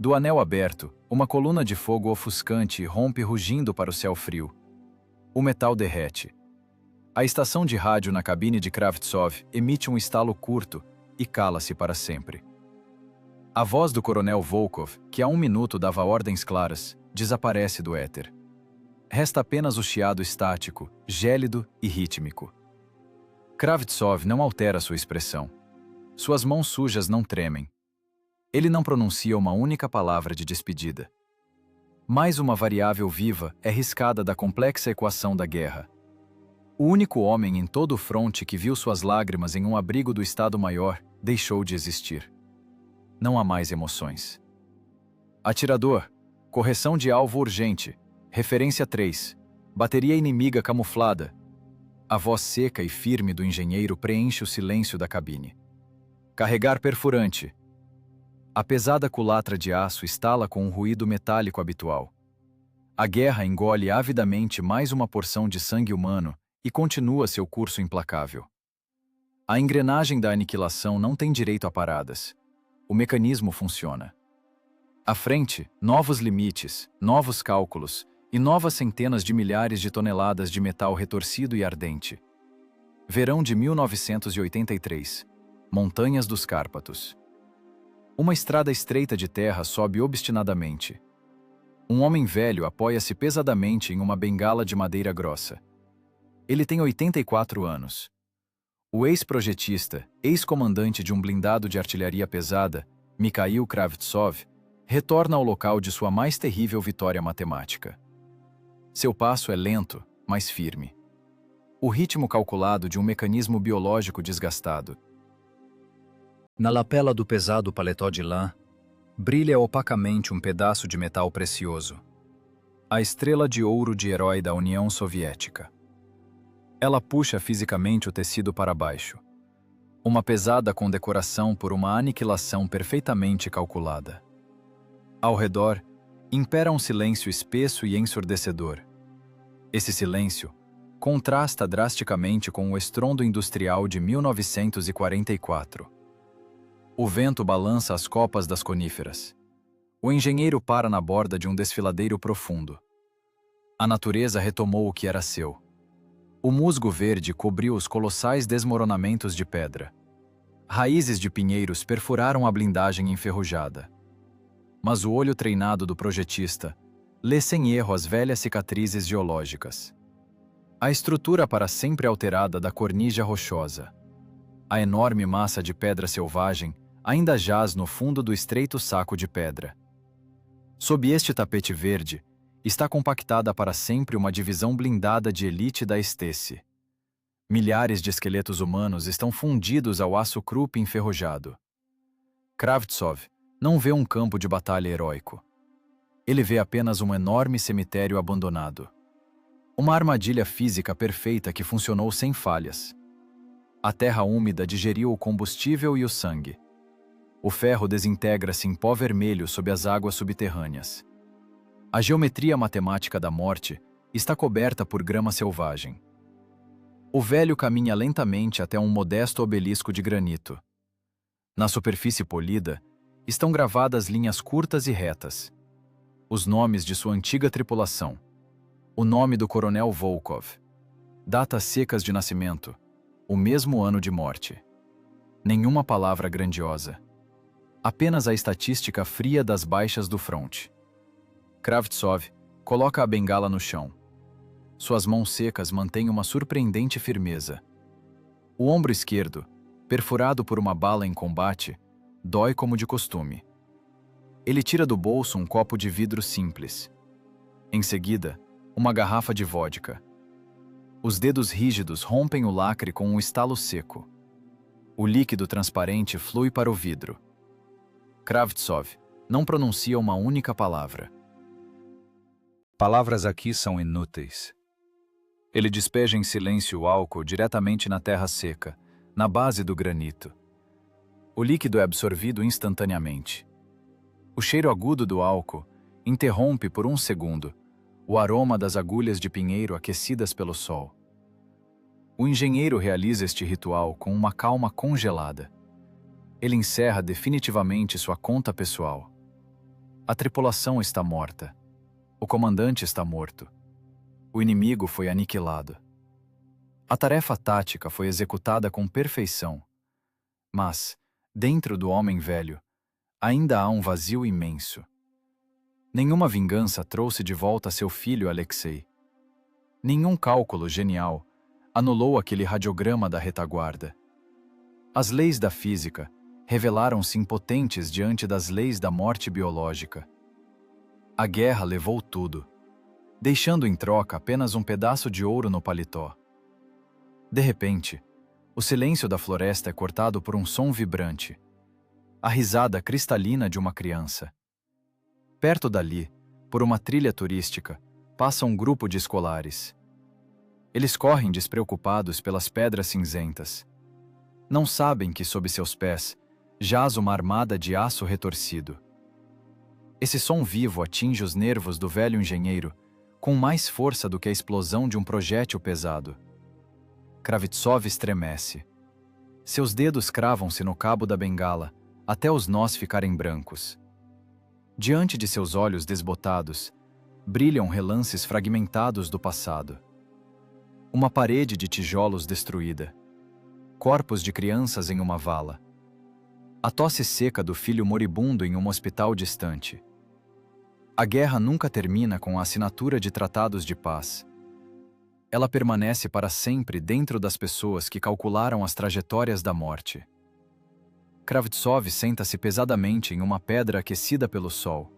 Speaker 2: Do anel aberto, uma coluna de fogo ofuscante rompe rugindo para o céu frio. O metal derrete. A estação de rádio na cabine de Kravtsov emite um estalo curto e cala-se para sempre. A voz do coronel Volkov, que há um minuto dava ordens claras, desaparece do éter. Resta apenas o chiado estático, gélido e rítmico. Kravtsov não altera sua expressão. Suas mãos sujas não tremem. Ele não pronuncia uma única palavra de despedida. Mais uma variável viva é riscada da complexa equação da guerra. O único homem em todo o fronte que viu suas lágrimas em um abrigo do Estado-Maior deixou de existir. Não há mais emoções. Atirador, correção de alvo urgente, referência 3, bateria inimiga camuflada. A voz seca e firme do engenheiro preenche o silêncio da cabine. Carregar perfurante. A pesada culatra de aço estala com o ruído metálico habitual. A guerra engole avidamente mais uma porção de sangue humano e continua seu curso implacável. A engrenagem da aniquilação não tem direito a paradas. O mecanismo funciona. À frente, novos limites, novos cálculos e novas centenas de milhares de toneladas de metal retorcido e ardente. Verão de 1983. Montanhas dos Cárpatos. Uma estrada estreita de terra sobe obstinadamente. Um homem velho apoia-se pesadamente em uma bengala de madeira grossa. Ele tem 84 anos. O ex-projetista, ex-comandante de um blindado de artilharia pesada, Mikhail Kravtsov, retorna ao local de sua mais terrível vitória matemática. Seu passo é lento, mas firme. O ritmo calculado de um mecanismo biológico desgastado. Na lapela do pesado paletó de lã, brilha opacamente um pedaço de metal precioso. A estrela de ouro de herói da União Soviética. Ela puxa fisicamente o tecido para baixo. Uma pesada condecoração por uma aniquilação perfeitamente calculada. Ao redor, impera um silêncio espesso e ensurdecedor. Esse silêncio contrasta drasticamente com o estrondo industrial de 1944. O vento balança as copas das coníferas. O engenheiro para na borda de um desfiladeiro profundo. A natureza retomou o que era seu. O musgo verde cobriu os colossais desmoronamentos de pedra. Raízes de pinheiros perfuraram a blindagem enferrujada. Mas o olho treinado do projetista lê sem erro as velhas cicatrizes geológicas. A estrutura para sempre alterada da cornija rochosa. A enorme massa de pedra selvagem ainda jaz no fundo do estreito saco de pedra. Sob este tapete verde, está compactada para sempre uma divisão blindada de elite da Stasi. Milhares de esqueletos humanos estão fundidos ao aço Krupp enferrujado. Kravtsov não vê um campo de batalha heróico. Ele vê apenas um enorme cemitério abandonado.
Speaker 1: Uma armadilha física perfeita que funcionou sem falhas. A terra úmida digeriu o combustível e o sangue. O ferro desintegra-se em pó vermelho sob as águas subterrâneas. A geometria matemática da morte está coberta por grama selvagem. O velho caminha lentamente até um modesto obelisco de granito. Na superfície polida, estão gravadas linhas curtas e retas. Os nomes de sua antiga tripulação. O nome do coronel Volkov. Datas secas de nascimento. O mesmo ano de morte. Nenhuma palavra grandiosa. Apenas a estatística fria das baixas do fronte. Kravtsov coloca a bengala no chão. Suas mãos secas mantêm uma surpreendente firmeza. O ombro esquerdo, perfurado por uma bala em combate, dói como de costume. Ele tira do bolso um copo de vidro simples. Em seguida, uma garrafa de vodka. Os dedos rígidos rompem o lacre com um estalo seco. O líquido transparente flui para o vidro. Kravtsov não pronuncia uma única palavra.
Speaker 2: Palavras aqui são inúteis.
Speaker 1: Ele despeja em silêncio o álcool diretamente na terra seca, na base do granito. O líquido é absorvido instantaneamente. O cheiro agudo do álcool interrompe por um segundo o aroma das agulhas de pinheiro aquecidas pelo sol. O engenheiro realiza este ritual com uma calma congelada. Ele encerra definitivamente sua conta pessoal. A tripulação está morta. O comandante está morto. O inimigo foi aniquilado. A tarefa tática foi executada com perfeição. Mas, dentro do homem velho, ainda há um vazio imenso. Nenhuma vingança trouxe de volta seu filho Alexei. Nenhum cálculo genial anulou aquele radiograma da retaguarda. As leis da física revelaram-se impotentes diante das leis da morte biológica. A guerra levou tudo, deixando em troca apenas um pedaço de ouro no paletó. De repente, o silêncio da floresta é cortado por um som vibrante. A risada cristalina de uma criança. Perto dali, por uma trilha turística, passa um grupo de escolares. Eles correm despreocupados pelas pedras cinzentas. Não sabem que sob seus pés jaz uma armada de aço retorcido. Esse som vivo atinge os nervos do velho engenheiro com mais força do que a explosão de um projétil pesado. Kravtsov estremece. Seus dedos cravam-se no cabo da bengala, até os nós ficarem brancos. Diante de seus olhos desbotados, brilham relances fragmentados do passado. Uma parede de tijolos destruída. Corpos de crianças em uma vala. A tosse seca do filho moribundo em um hospital distante. A guerra nunca termina com a assinatura de tratados de paz. Ela permanece para sempre dentro das pessoas que calcularam as trajetórias da morte. Kravtsov senta-se pesadamente em uma pedra aquecida pelo sol.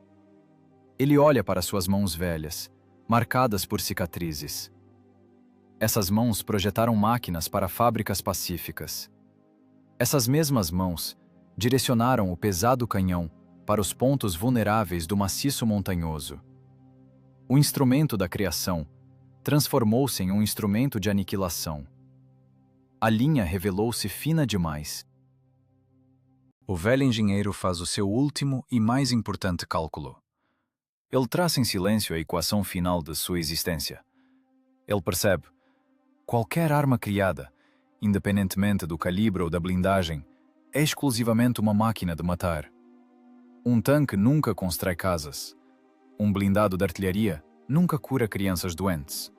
Speaker 1: Ele olha para suas mãos velhas, marcadas por cicatrizes. Essas mãos projetaram máquinas para fábricas pacíficas. Essas mesmas mãos direcionaram o pesado canhão para os pontos vulneráveis do maciço montanhoso. O instrumento da criação transformou-se em um instrumento de aniquilação. A linha revelou-se fina demais.
Speaker 2: O velho engenheiro faz o seu último e mais importante cálculo.
Speaker 1: Ele traça em silêncio a equação final de sua existência. Ele percebe: qualquer arma criada, independentemente do calibre ou da blindagem, é exclusivamente uma máquina de matar. Um tanque nunca constrói casas. Um blindado de artilharia nunca cura crianças doentes.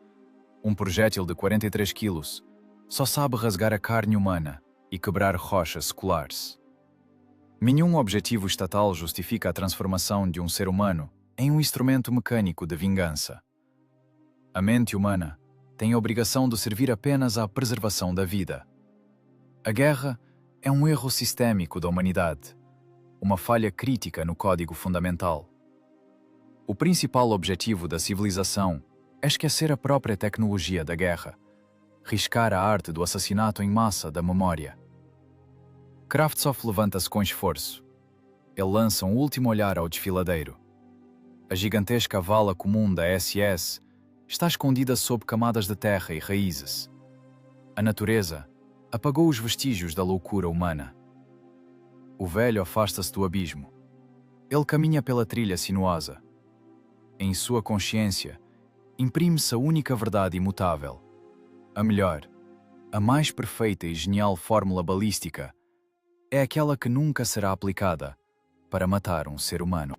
Speaker 1: Um projétil de 43 quilos só sabe rasgar a carne humana e quebrar rochas seculares. Nenhum objetivo estatal justifica a transformação de um ser humano em um instrumento mecânico de vingança. A mente humana tem a obrigação de servir apenas à preservação da vida. A guerra é um erro sistêmico da humanidade, uma falha crítica no código fundamental. O principal objetivo da civilização é esquecer a própria tecnologia da guerra, riscar a arte do assassinato em massa da memória. Kravtsov levanta-se com esforço. Ele lança um último olhar ao desfiladeiro. A gigantesca vala comum da SS está escondida sob camadas de terra e raízes. A natureza apagou os vestígios da loucura humana. O velho afasta-se do abismo. Ele caminha pela trilha sinuosa. Em sua consciência, imprime-se a única verdade imutável. A melhor, a mais perfeita e genial fórmula balística é aquela que nunca será aplicada para matar um ser humano.